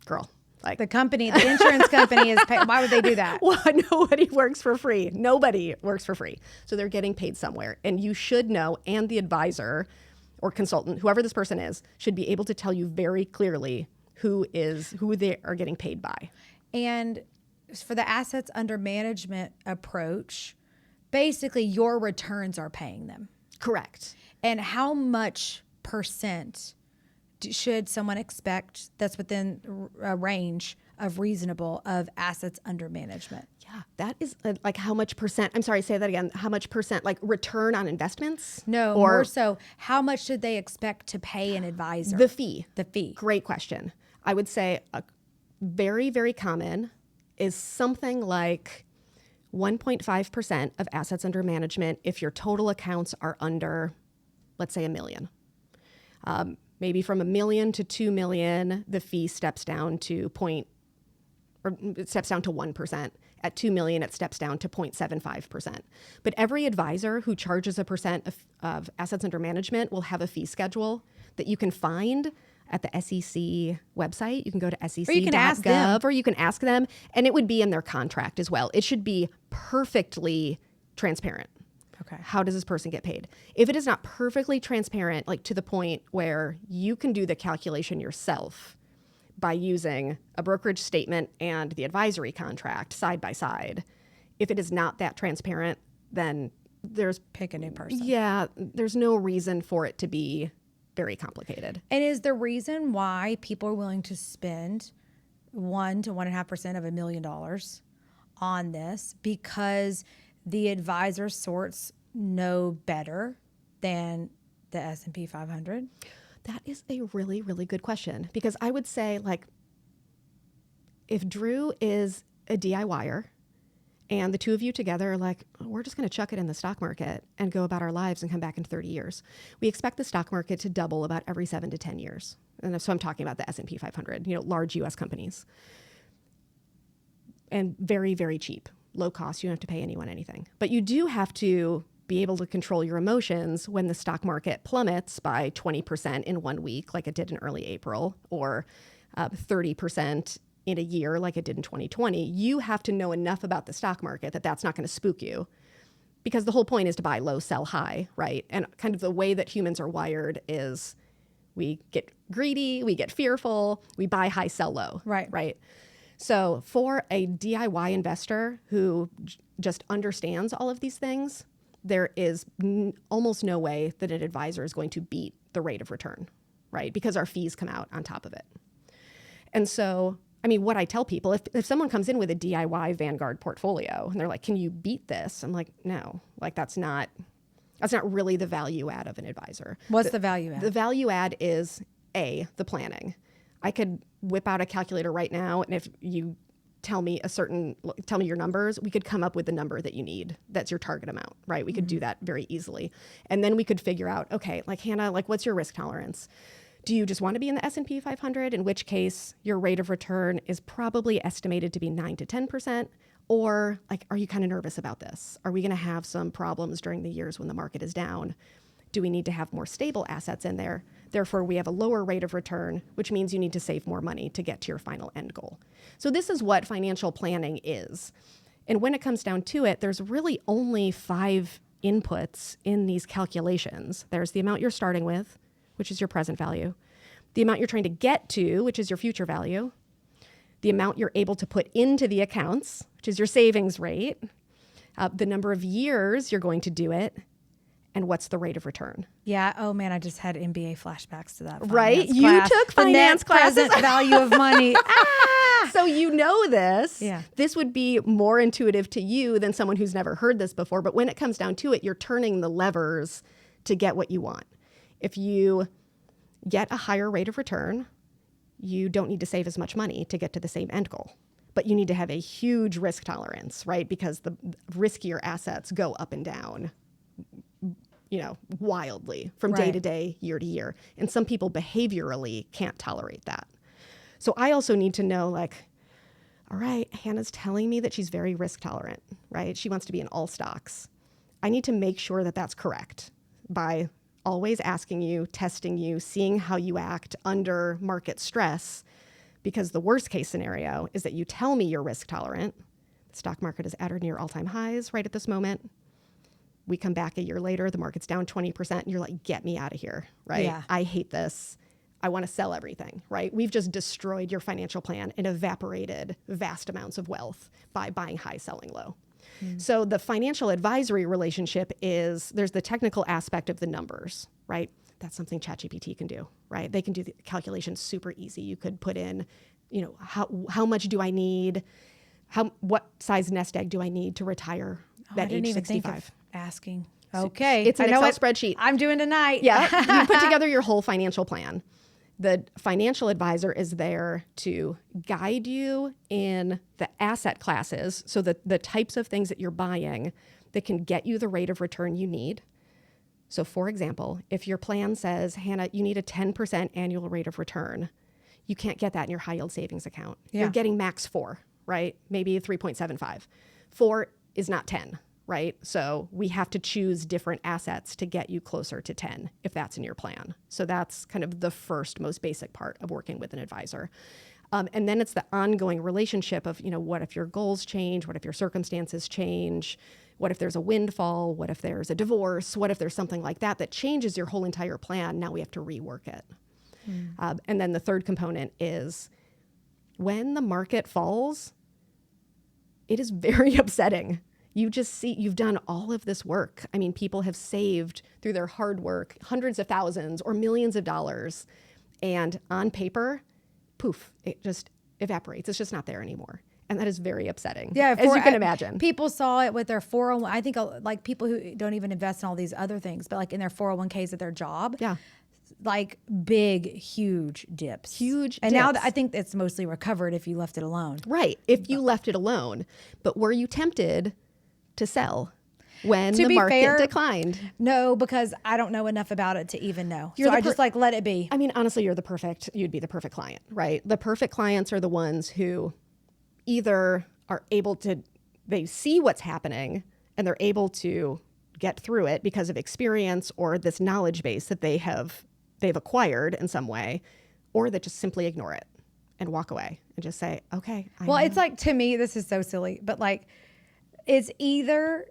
girl. Like, the insurance company is paying. Why would they do that? Well, nobody works for free. Nobody works for free. So they're getting paid somewhere. And you should know, and the advisor or consultant, whoever this person is, should be able to tell you very clearly who they are getting paid by. And for the assets under management approach, basically your returns are paying them. Correct. And how much percent should someone expect that's within a range of reasonable of assets under management? Yeah, that is like how much percent, I'm sorry, say that again. How much percent, like return on investments? No, or more so, how much should they expect to pay an advisor? The fee. The fee. Great question. I would say a very, very common is something like 1.5% of assets under management if your total accounts are under, let's say, $1 million. Maybe from $1 million to $2 million, the fee steps down to 1%. At $2 million, it steps down to 0.75%. But every advisor who charges a percent of assets under management will have a fee schedule that you can find at the SEC website. You can go to sec.gov, or you can ask them, and it would be in their contract as well. It should be perfectly transparent. Okay. How does this person get paid? If it is not perfectly transparent, like to the point where you can do the calculation yourself by using a brokerage statement and the advisory contract side by side, if it is not that transparent, then pick a new person. Yeah, there's no reason for it to be very complicated. And is the reason why people are willing to spend 1 to 1.5% of $1 million on this because the advisor sorts know better than the S&P 500? That is a really, really good question, because I would say, like, if Drew is a DIYer and the two of you together are like, we're just going to chuck it in the stock market and go about our lives and come back in 30 years. We expect the stock market to double about every 7 to 10 years. And so I'm talking about the S&P 500, large US companies. And very, very cheap, low cost. You don't have to pay anyone anything. But you do have to be able to control your emotions when the stock market plummets by 20% in 1 week, like it did in early April, or 30% in a year, like it did in 2020. You have to know enough about the stock market that that's not going to spook you, because the whole point is to buy low, sell high, right? And kind of the way that humans are wired is we get greedy, we get fearful, we buy high, sell low, right? So for a DIY investor who just understands all of these things, there is almost no way that an advisor is going to beat the rate of return, right? Because our fees come out on top of it. And so, I mean, what I tell people, if someone comes in with a DIY Vanguard portfolio and they're like, can you beat this? I'm like, no, like that's not really the value add of an advisor. What's the value add? The value add is the planning. I could whip out a calculator right now, and if you tell me your numbers, we could come up with the number that you need. That's your target amount, right? We could do that very easily. And then we could figure out, okay, like Hannah, like what's your risk tolerance? Do you just want to be in the S&P 500, in which case your rate of return is probably estimated to be 9 to 10%? Or like, are you kind of nervous about this? Are we going to have some problems during the years when the market is down? Do we need to have more stable assets in there? Therefore, we have a lower rate of return, which means you need to save more money to get to your final end goal. So this is what financial planning is. And when it comes down to it, there's really only 5 inputs in these calculations. There's the amount you're starting with, which is your present value, the amount you're trying to get to, which is your future value, the amount you're able to put into the accounts, which is your savings rate, the number of years you're going to do it, and what's the rate of return. Yeah. Oh man, I just had MBA flashbacks to that. Right? Class. You took finance classes. The net present value of money. So you know this. Yeah. This would be more intuitive to you than someone who's never heard this before. But when it comes down to it, you're turning the levers to get what you want. If you get a higher rate of return, you don't need to save as much money to get to the same end goal. But you need to have a huge risk tolerance, right? Because the riskier assets go up and down, wildly from day to day, year to year. And some people behaviorally can't tolerate that. So I also need to know, like, all right, Hannah's telling me that she's very risk tolerant, right? She wants to be in all stocks. I need to make sure that that's correct by always asking you, testing you, seeing how you act under market stress. Because the worst case scenario is that you tell me you're risk tolerant. The stock market is at or near all-time highs right at this moment. We come back a year later, the market's down 20%, and you're like, get me out of here, right? Yeah. I hate this. I want to sell everything, right? We've just destroyed your financial plan and evaporated vast amounts of wealth by buying high, selling low. So the financial advisory relationship is, there's the technical aspect of the numbers, right? That's something ChatGPT can do, right? They can do the calculations super easy. You could put in, you know, how much do I need? What size nest egg do I need to retire I at didn't age even 65? think of asking. Okay. It's an I know Excel what spreadsheet. I'm doing tonight. Yeah, you put together your whole financial plan. The financial advisor is there to guide you in the asset classes, so that the types of things that you're buying that can get you the rate of return you need. So for example, if your plan says, Hannah, you need a 10% annual rate of return, you can't get that in your high yield savings account. Yeah. You're getting max 4, right? Maybe 3.75. 4 is not 10. Right? So we have to choose different assets to get you closer to 10 if that's in your plan. So that's kind of the first most basic part of working with an advisor. And then it's the ongoing relationship of, you know, what if your goals change? What if your circumstances change? What if there's a windfall? What if there's a divorce? What if there's something like that that changes your whole entire plan? Now we have to rework it. And then the third component is when the market falls, it is very upsetting. You just see, you've done all of this work. I mean, people have saved through their hard work hundreds of thousands or millions of dollars. And on paper, poof, it just evaporates. It's just not there anymore. And that is very upsetting, Yeah, as you can imagine. People saw it with their 401. I think like people who don't even invest in all these other things, but like in their 401ks at their job. Yeah. Like big, huge dips. And now I think it's mostly recovered if you left it alone. Right. If you left it alone. But were you tempted to sell when To the be market fair, declined? No, because I don't know enough about it to even know. You're So the I just like let it be. I mean, honestly, you'd be the perfect client, right? The perfect clients are the ones who either are able to, they see what's happening and they're able to get through it because of experience or this knowledge base that they've acquired in some way, or that just simply ignore it and walk away and just say, okay. Well, it's like, to me, this is so silly, but like, it's either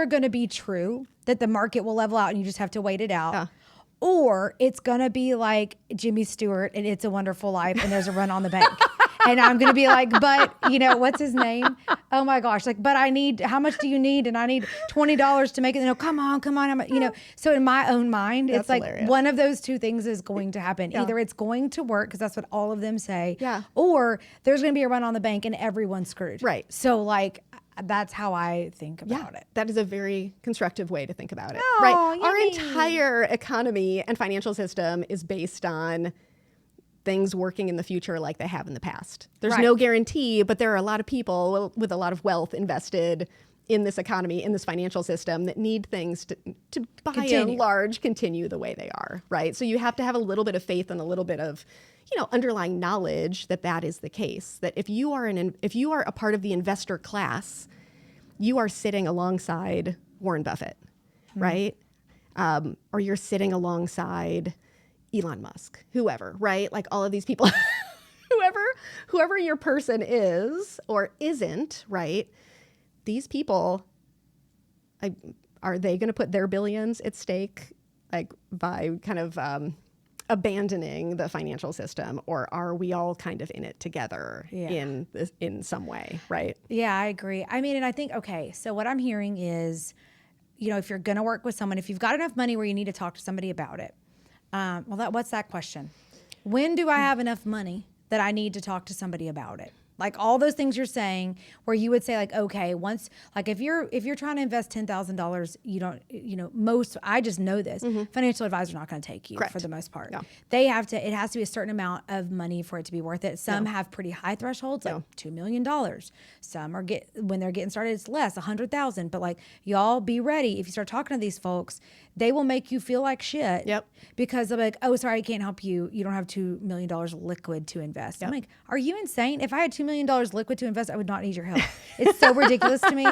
going to be true that the market will level out and you just have to wait it out, or it's going to be like Jimmy Stewart and It's a Wonderful Life and there's a run on the bank. And I'm going to be like, but you know, what's his name? Oh my gosh. Like, but how much do you need? And I need $20 to make it. No, come on. You know, so in my own mind, That's it's like hilarious. one of those two things is going to happen. Either it's going to work, because that's what all of them say. Yeah. Or there's going to be a run on the bank and everyone's screwed. Right. So like, that's how I think about it. That is a very constructive way to think about it. Oh, right. Our yummy. entire economy and financial system is based on things working in the future like they have in the past. There's Right. no guarantee, but there are a lot of people with a lot of wealth invested in this economy, in this financial system, that need things to by and large continue the way they are, right? So you have to have a little bit of faith and a little bit of, you know, underlying knowledge that that is the case. That if you are a part of the investor class, you are sitting alongside Warren Buffett, right? Or you're sitting alongside Elon Musk, whoever, right? Like all of these people, whoever your person is or isn't, right? These people, are they going to put their billions at stake, like by kind of abandoning the financial system, or are we all kind of in it together in some way, right? Yeah, I agree. I mean, and I think, okay, so what I'm hearing is, you know, if you're going to work with someone, if you've got enough money where you need to talk to somebody about it, what's that question? When do I have enough money that I need to talk to somebody about it? Like all those things you're saying, where you would say like, okay, once, like if you're trying to invest $10,000, you don't, I just know this, financial advisors are not going to take you Correct. for the most part. No. It has to be a certain amount of money for it to be worth it. Some have pretty high thresholds, like $2 million. Some are when they're getting started, it's less, 100,000. But like, y'all be ready. If you start talking to these folks, they will make you feel like shit. Yep. Because they're like, oh, sorry, I can't help you. You don't have $2 million liquid to invest. I'm like, are you insane? If I had $2 million liquid to invest, I would not need your help. It's so ridiculous to me.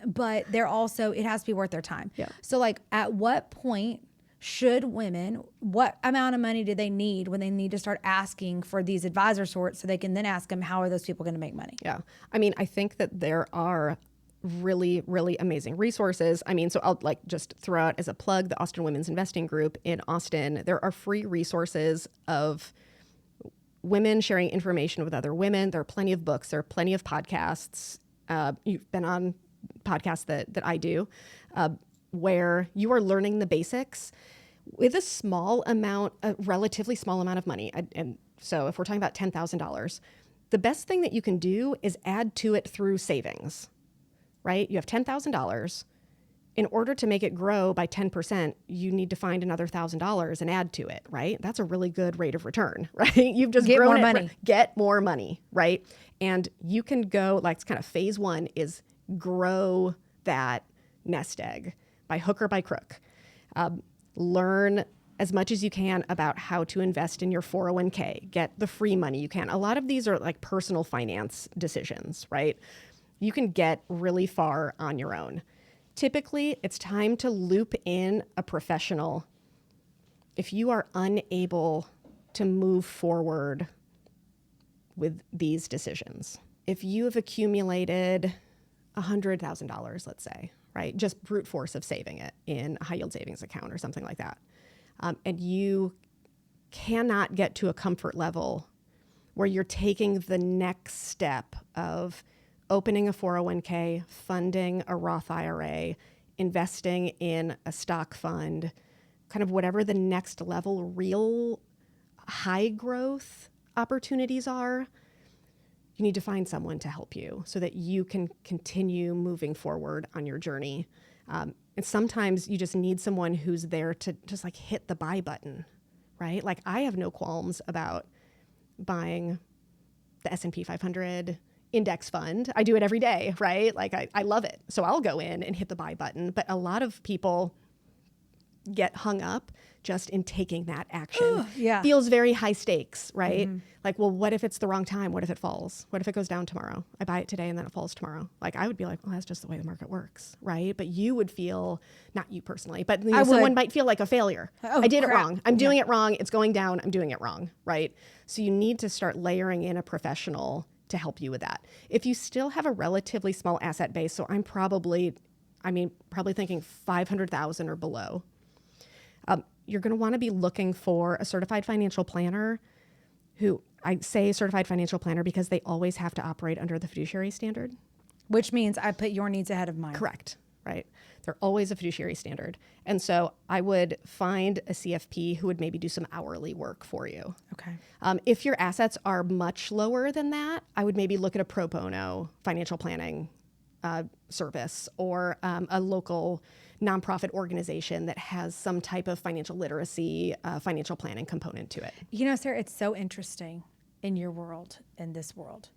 But they're also, it has to be worth their time. Yeah. So like, at what point should women, what amount of money do they need when they need to start asking for these advisor sorts, so they can then ask them, how are those people going to make money? Yeah. I mean, I think that there are really, really amazing resources. I mean, so I'll like just throw out as a plug, the Austin Women's Investing Group in Austin. There are free resources of women sharing information with other women. There are plenty of books. There are plenty of podcasts. You've been on podcasts that I do, where you are learning the basics with a relatively small amount of money. And so if we're talking about $10,000, the best thing that you can do is add to it through savings, right? You have $10,000. In order to make it grow by 10%, you need to find another $1,000 and add to it, right? That's a really good rate of return, right? You've just Get grown more it, money. Get more money, right? And you can go, like, it's kind of phase one is grow that nest egg by hook or by crook. Learn as much as you can about how to invest in your 401k. Get the free money you can. A lot of these are like personal finance decisions, right? You can get really far on your own. Typically, it's time to loop in a professional if you are unable to move forward with these decisions. If you have accumulated $100,000, let's say, right? Just brute force of saving it in a high yield savings account or something like that. And you cannot get to a comfort level where you're taking the next step of opening a 401k, funding a Roth IRA, investing in a stock fund, kind of whatever the next level real high growth opportunities are, you need to find someone to help you so that you can continue moving forward on your journey. And sometimes you just need someone who's there to just like hit the buy button, right? Like I have no qualms about buying the S&P 500 index fund. I do it every day, right? Like I love it. So I'll go in and hit the buy button. But a lot of people get hung up just in taking that action. Yeah. Feels very high stakes, right? Mm-hmm. Like, well, what if it's the wrong time? What if it falls? What if it goes down tomorrow? I buy it today and then it falls tomorrow. Like I would be like, well, that's just the way the market works, right? But you would feel, not you personally, but someone might feel like a failure. I did it wrong. I'm doing it wrong. It's going down. I'm doing it wrong, right? So you need to start layering in a professional to help you with that. If you still have a relatively small asset base, so I'm probably thinking 500,000 or below, you're going to want to be looking for a certified financial planner who, I say certified financial planner because they always have to operate under the fiduciary standard. Which means I put your needs ahead of mine. Correct, right? They're always a fiduciary standard. And so I would find a CFP who would maybe do some hourly work for you. Okay. If your assets are much lower than that, I would maybe look at a pro bono financial planning service or a local nonprofit organization that has some type of financial literacy, financial planning component to it. You know, Sarah, it's so interesting in your world, in this world.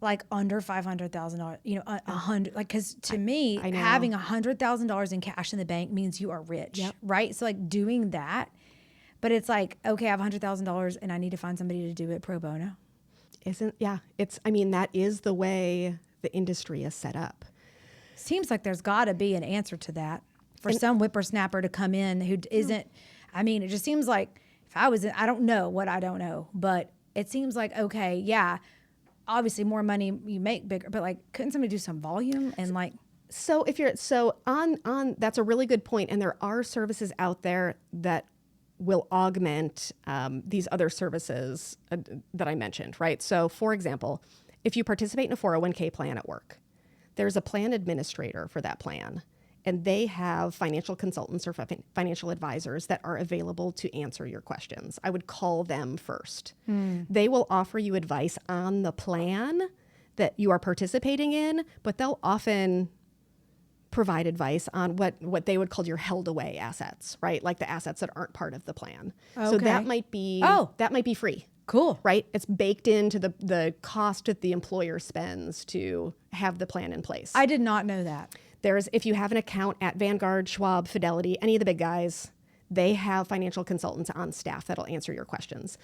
Like under $500,000, $100, like, cause to me, having $100,000 in cash in the bank means you are rich, right? So like doing that, but it's like, okay, I have $100,000 and I need to find somebody to do it pro bono. That is the way the industry is set up. Seems like there's got to be an answer to that for some whippersnapper to come in who isn't. It just seems like if I was, I don't know what I don't know, but it seems like, okay, yeah, obviously more money you make bigger, but like, couldn't somebody do some volume and like? So if you're, on that's a really good point. And there are services out there that will augment these other services that I mentioned, right? So for example, if you participate in a 401k plan at work, there's a plan administrator for that plan. and they have financial consultants or financial advisors that are available to answer your questions. I would call them first. They will offer you advice on the plan that you are participating in, but they'll often provide advice on what they would call your held away assets, right? Like the assets that aren't part of the plan. So that might be free. Cool. Right? It's baked into the cost that the employer spends to have the plan in place. I did not know that. If you have an account at Vanguard, Schwab, Fidelity, any of the big guys, they have financial consultants on staff that'll answer your questions.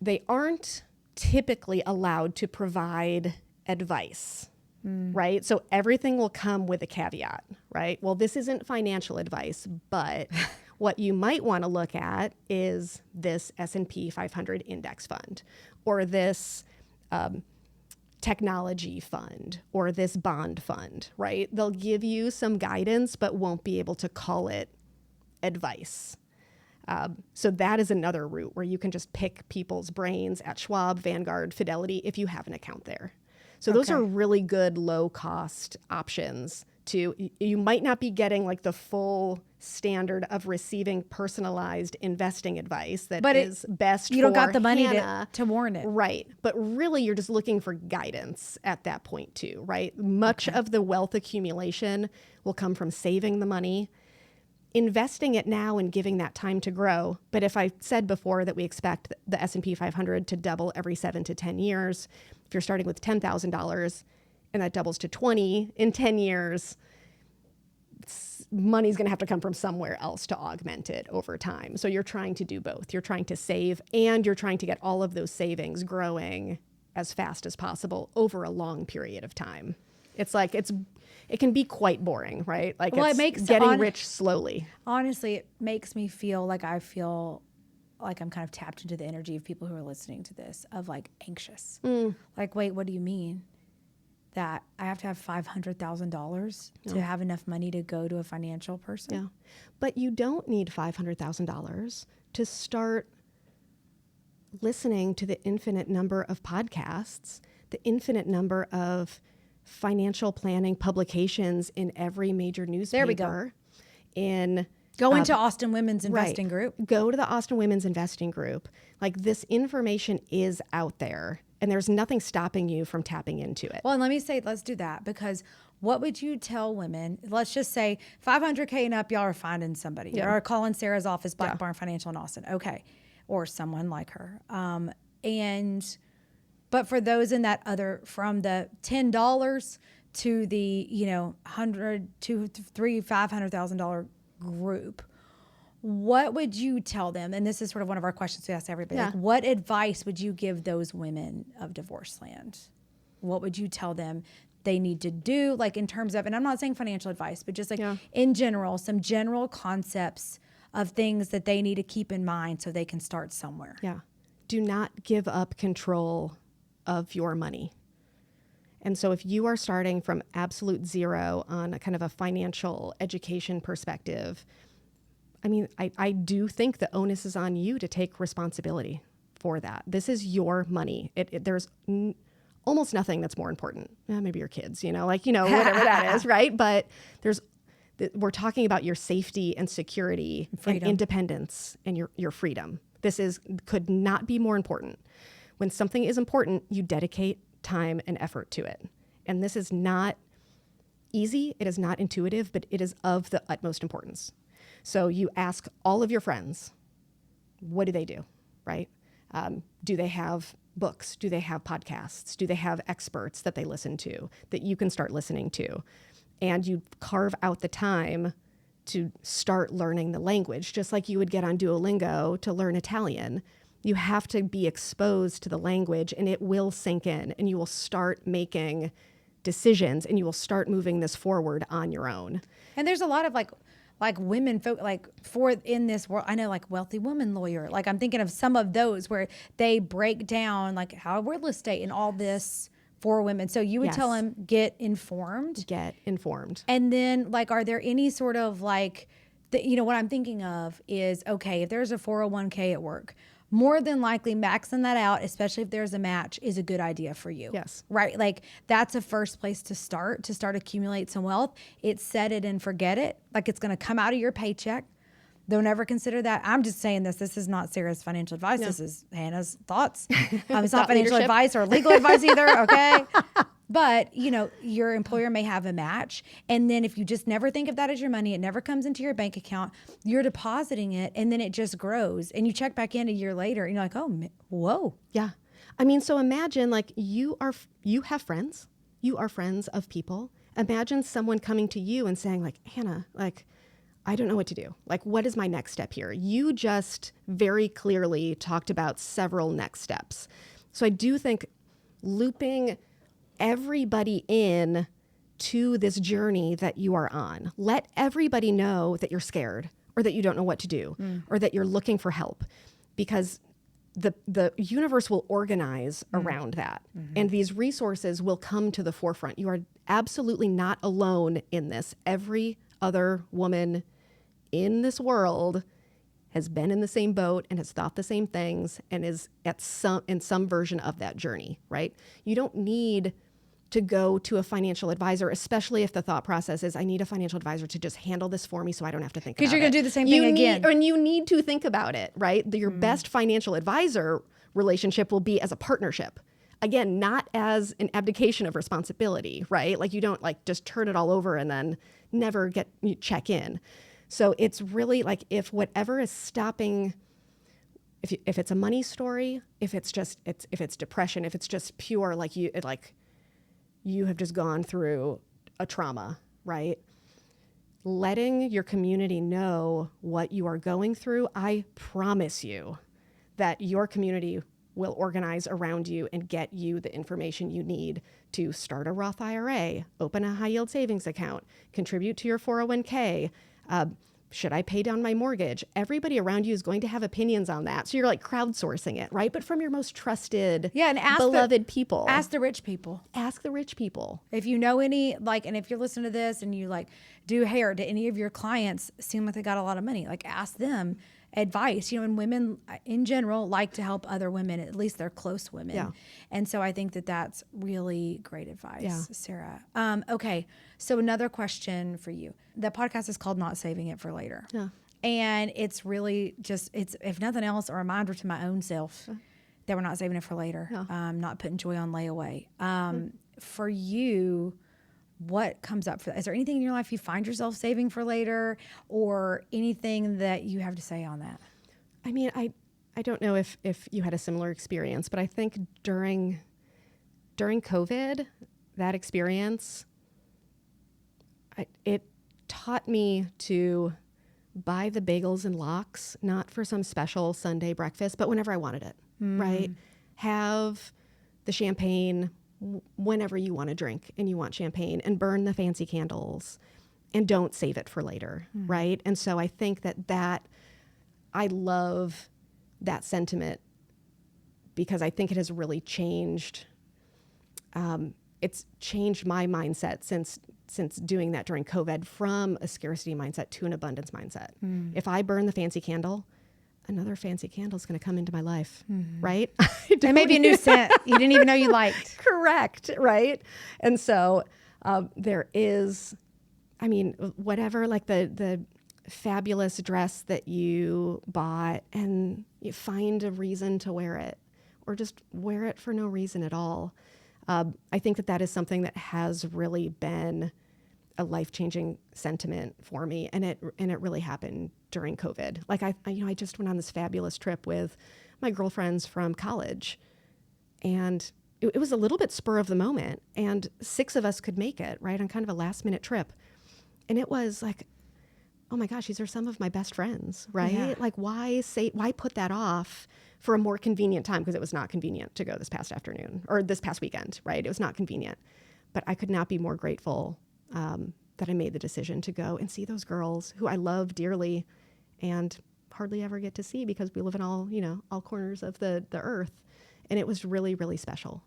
They aren't typically allowed to provide advice, right? So everything will come with a caveat, right? Well, this isn't financial advice, but what you might want to look at is this S&P 500 index fund, or this technology fund, or this bond fund, right? They'll give you some guidance, but won't be able to call it advice. So that is another route where you can just pick people's brains at Schwab, Vanguard, Fidelity, if you have an account there. So those are really good low-cost options. You might not be getting like the full standard of receiving personalized investing advice that is best for you don't got the money Hannah. to warrant it. Right. But really you're just looking for guidance at that point too, right? Much of the wealth accumulation will come from saving the money, investing it now and giving that time to grow. But if I said before that we expect the S&P 500 to double every 7 to 10 years, if you're starting with $10,000 and that doubles to 20 in 10 years, money's going to have to come from somewhere else to augment it over time. So you're trying to do both. You're trying to save and you're trying to get all of those savings growing as fast as possible over a long period of time. It can be quite boring, right? Like it makes getting rich slowly. Honestly, it makes me feel like I'm kind of tapped into the energy of people who are listening to this, of like anxious. Like, wait, what do you mean? That I have to have $500,000 to have enough money to go to a financial person? Yeah. But you don't need $500,000 to start listening to the infinite number of podcasts, the infinite number of financial planning publications in every major newspaper. There we go. Go into Austin Women's Investing Group. Go to the Austin Women's Investing Group. Like, this information is out there, and there's nothing stopping you from tapping into it. Well, and let's do that, because what would you tell women? Let's just say 500K and up, y'all are finding somebody. Yeah. Or calling Sarah's office, Black Barn Financial in Austin. Okay. Or someone like her. But for those in that other, from the $10 to the, $100,000 to $500,000 group, what would you tell them? And this is sort of one of our questions we ask everybody. Like, what advice would you give those women of divorce land? What would you tell them they need to do, like in terms of, and I'm not saying financial advice, but just like in general, some general concepts of things that they need to keep in mind so they can start somewhere? Yeah. Do not give up control of your money. And so if you are starting from absolute zero on a kind of a financial education perspective, I mean, I do think the onus is on you to take responsibility for that. This is your money. There's almost nothing that's more important. Maybe your kids, whatever that is, right? But we're talking about your safety and security and independence and your freedom. Could not be more important. When something is important, you dedicate time and effort to it. And this is not easy. It is not intuitive, but it is of the utmost importance. So you ask all of your friends, what do they do, right? Do they have books? Do they have podcasts? Do they have experts that they listen to that you can start listening to? And you carve out the time to start learning the language, just like you would get on Duolingo to learn Italian. You have to be exposed to the language, and it will sink in, and you will start making decisions, and you will start moving this forward on your own. And there's a lot of like women folk, like for in this world, I know, like Wealthy Woman Lawyer, like I'm thinking of some of those where they break down like how real estate and all this for women. So you would tell them, get informed. And then like, are there any sort of like, what I'm thinking of is, okay, if there's a 401k at work, more than likely maxing that out, especially if there's a match, is a good idea for you. Yes. Right? Like that's a first place to start accumulate some wealth. It's set it and forget it. Like it's going to come out of your paycheck. Don't ever consider that. I'm just saying this. This is not Sarah's financial advice. No. This is Hannah's thoughts. It's not financial advice or legal advice either. Okay. But, you know, your employer may have a match. And then if you just never think of that as your money, it never comes into your bank account, you're depositing it and then it just grows. And you check back in a year later and you're like, oh, whoa. Yeah. I mean, so imagine like you have friends. You are friends of people. Imagine someone coming to you and saying like, Hannah, like, I don't know what to do. Like, what is my next step here? You just very clearly talked about several next steps. So I do think looping everybody in to this journey that you are on. Let everybody know that you're scared or that you don't know what to do or that you're looking for help, because the universe will organize around that. And these resources will come to the forefront. You are absolutely not alone in this. Every other woman in this world has been in the same boat and has thought the same things and is in some version of that journey, right? You don't need to go to a financial advisor, especially if the thought process is, I need a financial advisor to just handle this for me so I don't have to think about it. Because you're going to do the same thing again. And you need to think about it, right? Your best financial advisor relationship will be as a partnership. Again, not as an abdication of responsibility, right? Like you don't like just turn it all over and then never check in. So it's really like if whatever is stopping, if it's a money story, if it's depression, if it's just pure you have just gone through a trauma, right? Letting your community know what you are going through, I promise you that your community will organize around you and get you the information you need to start a Roth IRA, open a high yield savings account, contribute to your 401k. Should I pay down my mortgage? Everybody around you is going to have opinions on that. So you're like crowdsourcing it, right? But from your most trusted, and beloved people. Ask the rich people. Ask the rich people. If you know any, and if you're listening to this and you do hair, do any of your clients seem like they got a lot of money? Like ask them advice, and women in general like to help other women, at least they're close women. Yeah. And so I think that that's really great advice, yeah. Sarah. Okay. So another question for you. The podcast is called Not Saving It for Later. Yeah. And it's really just, it's, if nothing else, a reminder to my own self that we're not saving it for later. Yeah. Not putting joy on layaway. For you, what comes up for that? Is there anything in your life you find yourself saving for later, or anything that you have to say on that? I mean, I don't know if you had a similar experience, but I think during COVID, that experience, it taught me to buy the bagels and lox, not for some special Sunday breakfast, but whenever I wanted it, right? Have the champagne whenever you want to drink and you want champagne, and burn the fancy candles and don't save it for later, right? And so I think that I love that sentiment because I think it has really changed. It's changed my mindset since doing that during COVID, from a scarcity mindset to an abundance mindset. If I burn the fancy candle, another fancy candle is going to come into my life, right? It may be a new scent you didn't even know you liked. Correct, right? And so there is, I mean, whatever, like the fabulous dress that you bought, and you find a reason to wear it, or just wear it for no reason at all. I think that is something that has really been a life-changing sentiment for me, and it really happened during COVID. Like I just went on this fabulous trip with my girlfriends from college, and it was a little bit spur of the moment, and 6 of us could make it, right, on kind of a last-minute trip, and it was like, oh my gosh, these are some of my best friends, right? Yeah. Like why put that off for a more convenient time? Because it was not convenient to go this past afternoon or this past weekend, right? It was not convenient, but I could not be more grateful that I made the decision to go and see those girls who I love dearly and hardly ever get to see because we live in all corners of the earth. And it was really, really special.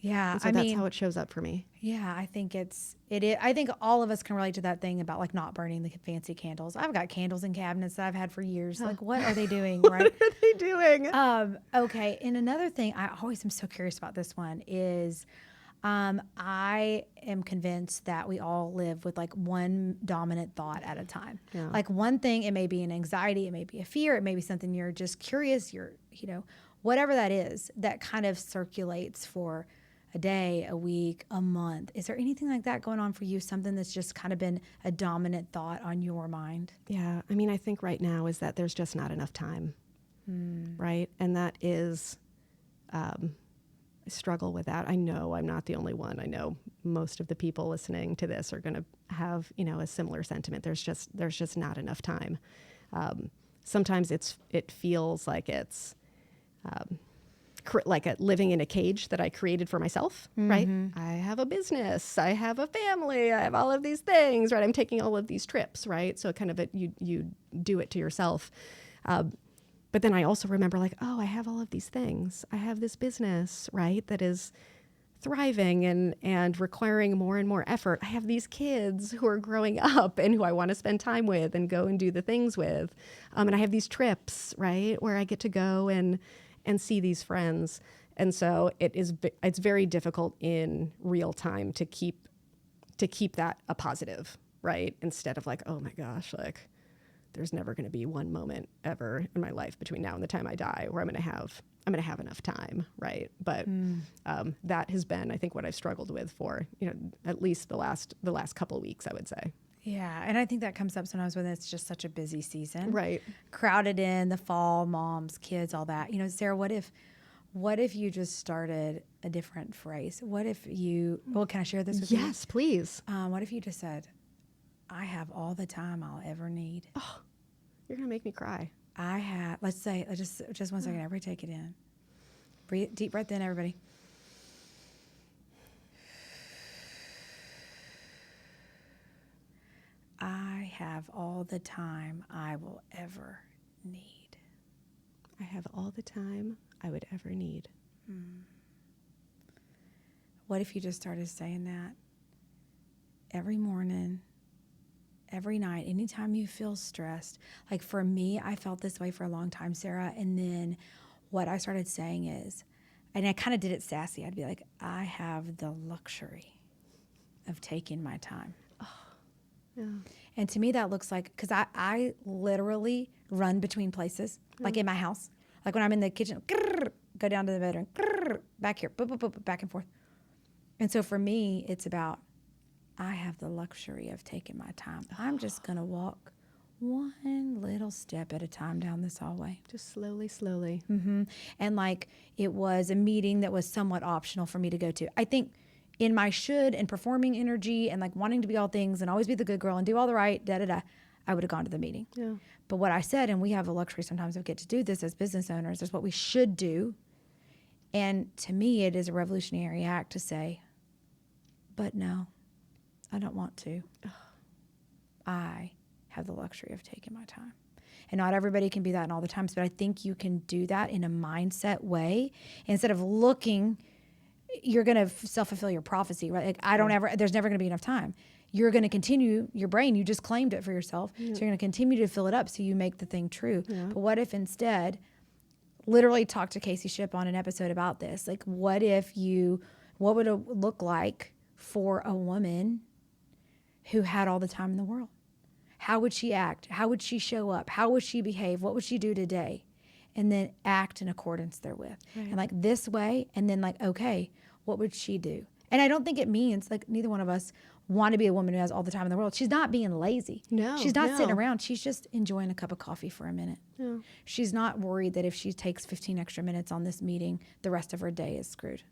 Yeah. And so that's how it shows up for me. Yeah, I think it is. I think all of us can relate to that thing about like not burning the fancy candles. I've got candles in cabinets that I've had for years. Like, what are they doing? Right? What are they doing? Okay. And another thing, I always am so curious about this one is, I am convinced that we all live with like one dominant thought at a time. Yeah. Like one thing, it may be an anxiety, it may be a fear, it may be something you're just curious, whatever that is, that kind of circulates for a day, a week, a month. Is there anything like that going on for you? Something that's just kind of been a dominant thought on your mind? Yeah. I mean, I think right now is that there's just not enough time. Right. And that is, I struggle with that. I know I'm not the only one. I know most of the people listening to this are going to have, a similar sentiment. There's just not enough time. Sometimes it feels like it's, like living in a cage that I created for myself, right? I have a business, I have a family, I have all of these things, right? I'm taking all of these trips, right? So kind of you do it to yourself. But then I also remember like, oh, I have all of these things. I have this business, right? That is thriving and requiring more and more effort. I have these kids who are growing up and who I want to spend time with and go and do the things with. And I have these trips, right? Where I get to go and see these friends. And so it's very difficult in real time to keep that a positive, right? Instead of like, oh my gosh, like there's never going to be one moment ever in my life between now and the time I die where I'm going to have enough time, right? But that has been, I think, what I've struggled with for at least the last couple of weeks, I would say. Yeah, and I think that comes up sometimes when it's just such a busy season, right? Crowded in, the fall, moms, kids, all that. Sarah, what if you just started a different phrase? What if you? Well, can I share this with you? Yes, please. What if you just said, "I have all the time I'll ever need." Oh, you're gonna make me cry. I have. Let's say, just 1 second. Everybody, take it in. Breathe, deep breath in, everybody. I have all the time I will ever need. I have all the time I would ever need. What if you just started saying that every morning, every night, anytime you feel stressed? Like for me, I felt this way for a long time, Sarah. And then what I started saying is, and I kind of did it sassy, I'd be like, I have the luxury of taking my time. Yeah. And to me, that looks like, because I literally run between places, like in my house. Like when I'm in the kitchen, go down to the bedroom, back here, back and forth. And so for me, it's about, I have the luxury of taking my time. I'm just going to walk one little step at a time down this hallway. Just slowly, slowly. Mm-hmm. And like it was a meeting that was somewhat optional for me to go to. I think in my should and performing energy and like wanting to be all things and always be the good girl and do all the right, I would have gone to the meeting. Yeah. But what I said, and we have a luxury sometimes of get to do this as business owners, is what we should do. And to me, it is a revolutionary act to say, but no, I don't want to. I have the luxury of taking my time. And not everybody can be that in all the times, but I think you can do that in a mindset way. Instead of looking, you're going to self-fulfill your prophecy, right? Like there's never going to be enough time. You're going to continue your brain. You just claimed it for yourself. Yeah. So you're going to continue to fill it up so you make the thing true. Yeah. But what if instead, literally talked to Casey Shipp on an episode about this. Like what would it look like for a woman who had all the time in the world? How would she act? How would she show up? How would she behave? What would she do today? And then act in accordance therewith. Right. And like this way, and then like, okay, what would she do? And I don't think it means, like, neither one of us want to be a woman who has all the time in the world. She's not being lazy. No. She's not sitting around. She's just enjoying a cup of coffee for a minute. No. She's not worried that if she takes 15 extra minutes on this meeting, the rest of her day is screwed.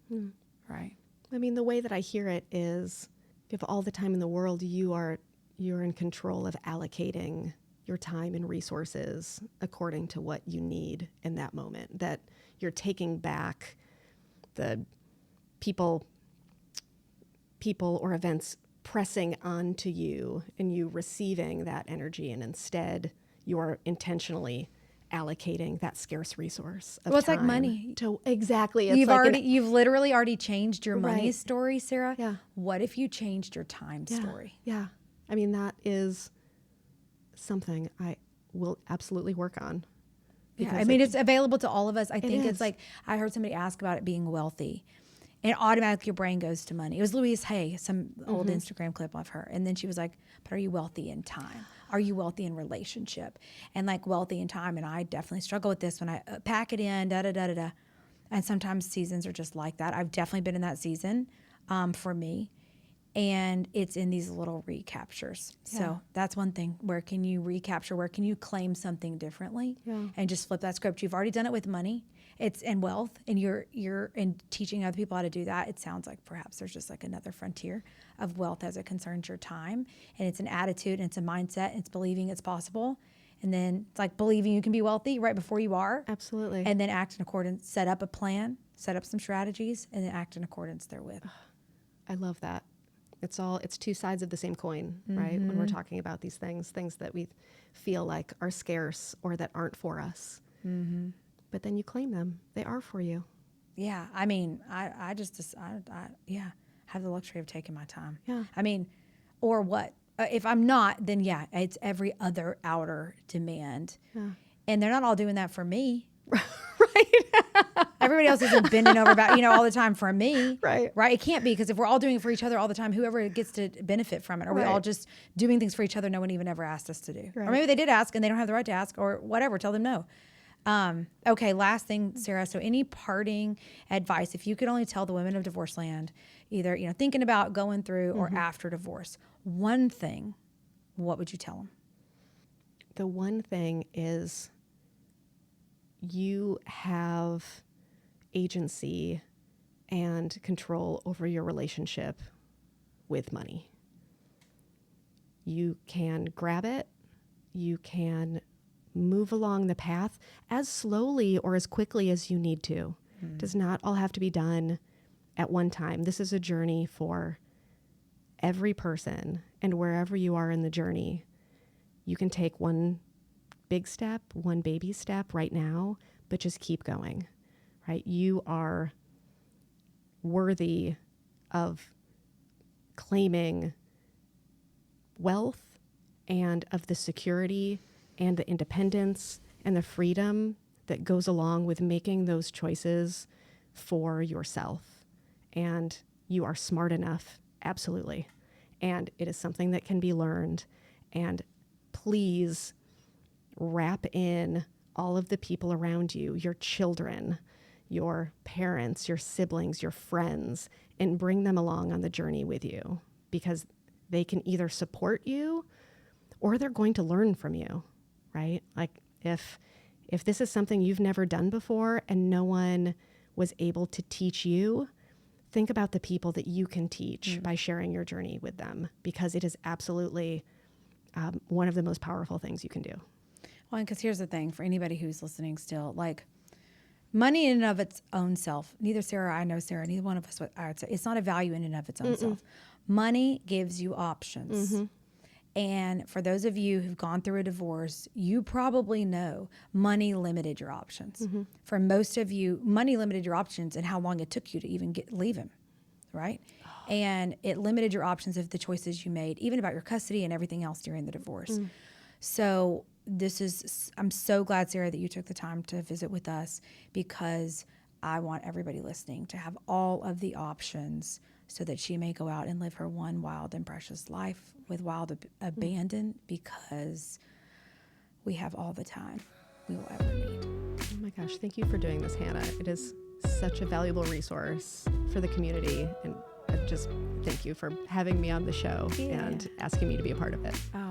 Right. I mean, the way that I hear it is, if you have all the time in the world, you're in control of allocating your time and resources according to what you need in that moment, that you're taking back the people or events pressing onto you and you receiving that energy, and instead you are intentionally allocating that scarce resource of Well, it's like time money. Exactly. It's like You've literally already changed your money Right. story, Sarah. Yeah. What if you changed your time story? Yeah. I mean, that is something I will absolutely work on. Yeah, I mean, it's available to all of us. I think it's is. like, I heard somebody ask about it being wealthy, and automatically your brain goes to money. It was Louise Hay, some old Instagram clip of her. And then she was like, but are you wealthy in time? Are you wealthy in relationship? And like wealthy in time. And I definitely struggle with this when I pack it in, da-da-da-da-da. And sometimes seasons are just like that. I've definitely been in that season for me. And it's in these little recaptures. Yeah. So that's one thing. Where can you recapture? Where can you claim something differently? Yeah. And just flip that script? You've already done it with money. It's in wealth, and you're in teaching other people how to do that. It sounds like perhaps there's just like another frontier of wealth as it concerns your time. And it's an attitude, and it's a mindset, and it's believing it's possible. And then it's like believing you can be wealthy right before you are. Absolutely. And then act in accordance, set up a plan, set up some strategies, and then act in accordance therewith. I love that. It's two sides of the same coin, right? When we're talking about these things that we feel like are scarce or that aren't for us. Mm-hmm. But then you claim them. They are for you. Yeah. I mean, I have the luxury of taking my time. Yeah. I mean, or what? If I'm not, then yeah, it's every other outer demand. Yeah. And they're not all doing that for me. Right. Everybody else isn't bending over about, all the time for me. Right. Right. It can't be, because if we're all doing it for each other all the time, whoever gets to benefit from it, are we all just doing things for each other no one even ever asked us to do? Right. Or maybe they did ask and they don't have the right to ask, or whatever. Tell them no. Okay, last thing, Sarah. So any parting advice, if you could only tell the women of divorce land, either, thinking about going through or after divorce, one thing, what would you tell them? The one thing is you have agency and control over your relationship with money. You can grab it. You can move along the path as slowly or as quickly as you need to. It does not all have to be done at one time. This is a journey for every person, and wherever you are in the journey, you can take one big step, one baby step right now, but just keep going, right? You are worthy of claiming wealth and of the security and the independence and the freedom that goes along with making those choices for yourself. And you are smart enough, absolutely. And it is something that can be learned. And please wrap in all of the people around you, your children, your parents, your siblings, your friends, and bring them along on the journey with you, because they can either support you or they're going to learn from you, right? Like if this is something you've never done before and no one was able to teach you, think about the people that you can teach by sharing your journey with them, because it is absolutely one of the most powerful things you can do. Well, because here's the thing, for anybody who's listening still, like money in and of its own self, neither Sarah, I know Sarah, neither one of us, I would say, it's not a value in and of its own self. Money gives you options. And for those of you who've gone through a divorce, you probably know money limited your options. For most of you, money limited your options and how long it took you to even leave him, right? And it limited your options of the choices you made, even about your custody and everything else during the divorce. So I'm so glad, Sarah, that you took the time to visit with us, because I want everybody listening to have all of the options so that she may go out and live her one wild and precious life with wild abandon, because we have all the time we will ever need. Oh my gosh, thank you for doing this, Hannah. It is such a valuable resource for the community, and I just thank you for having me on the show and asking me to be a part of it. Oh,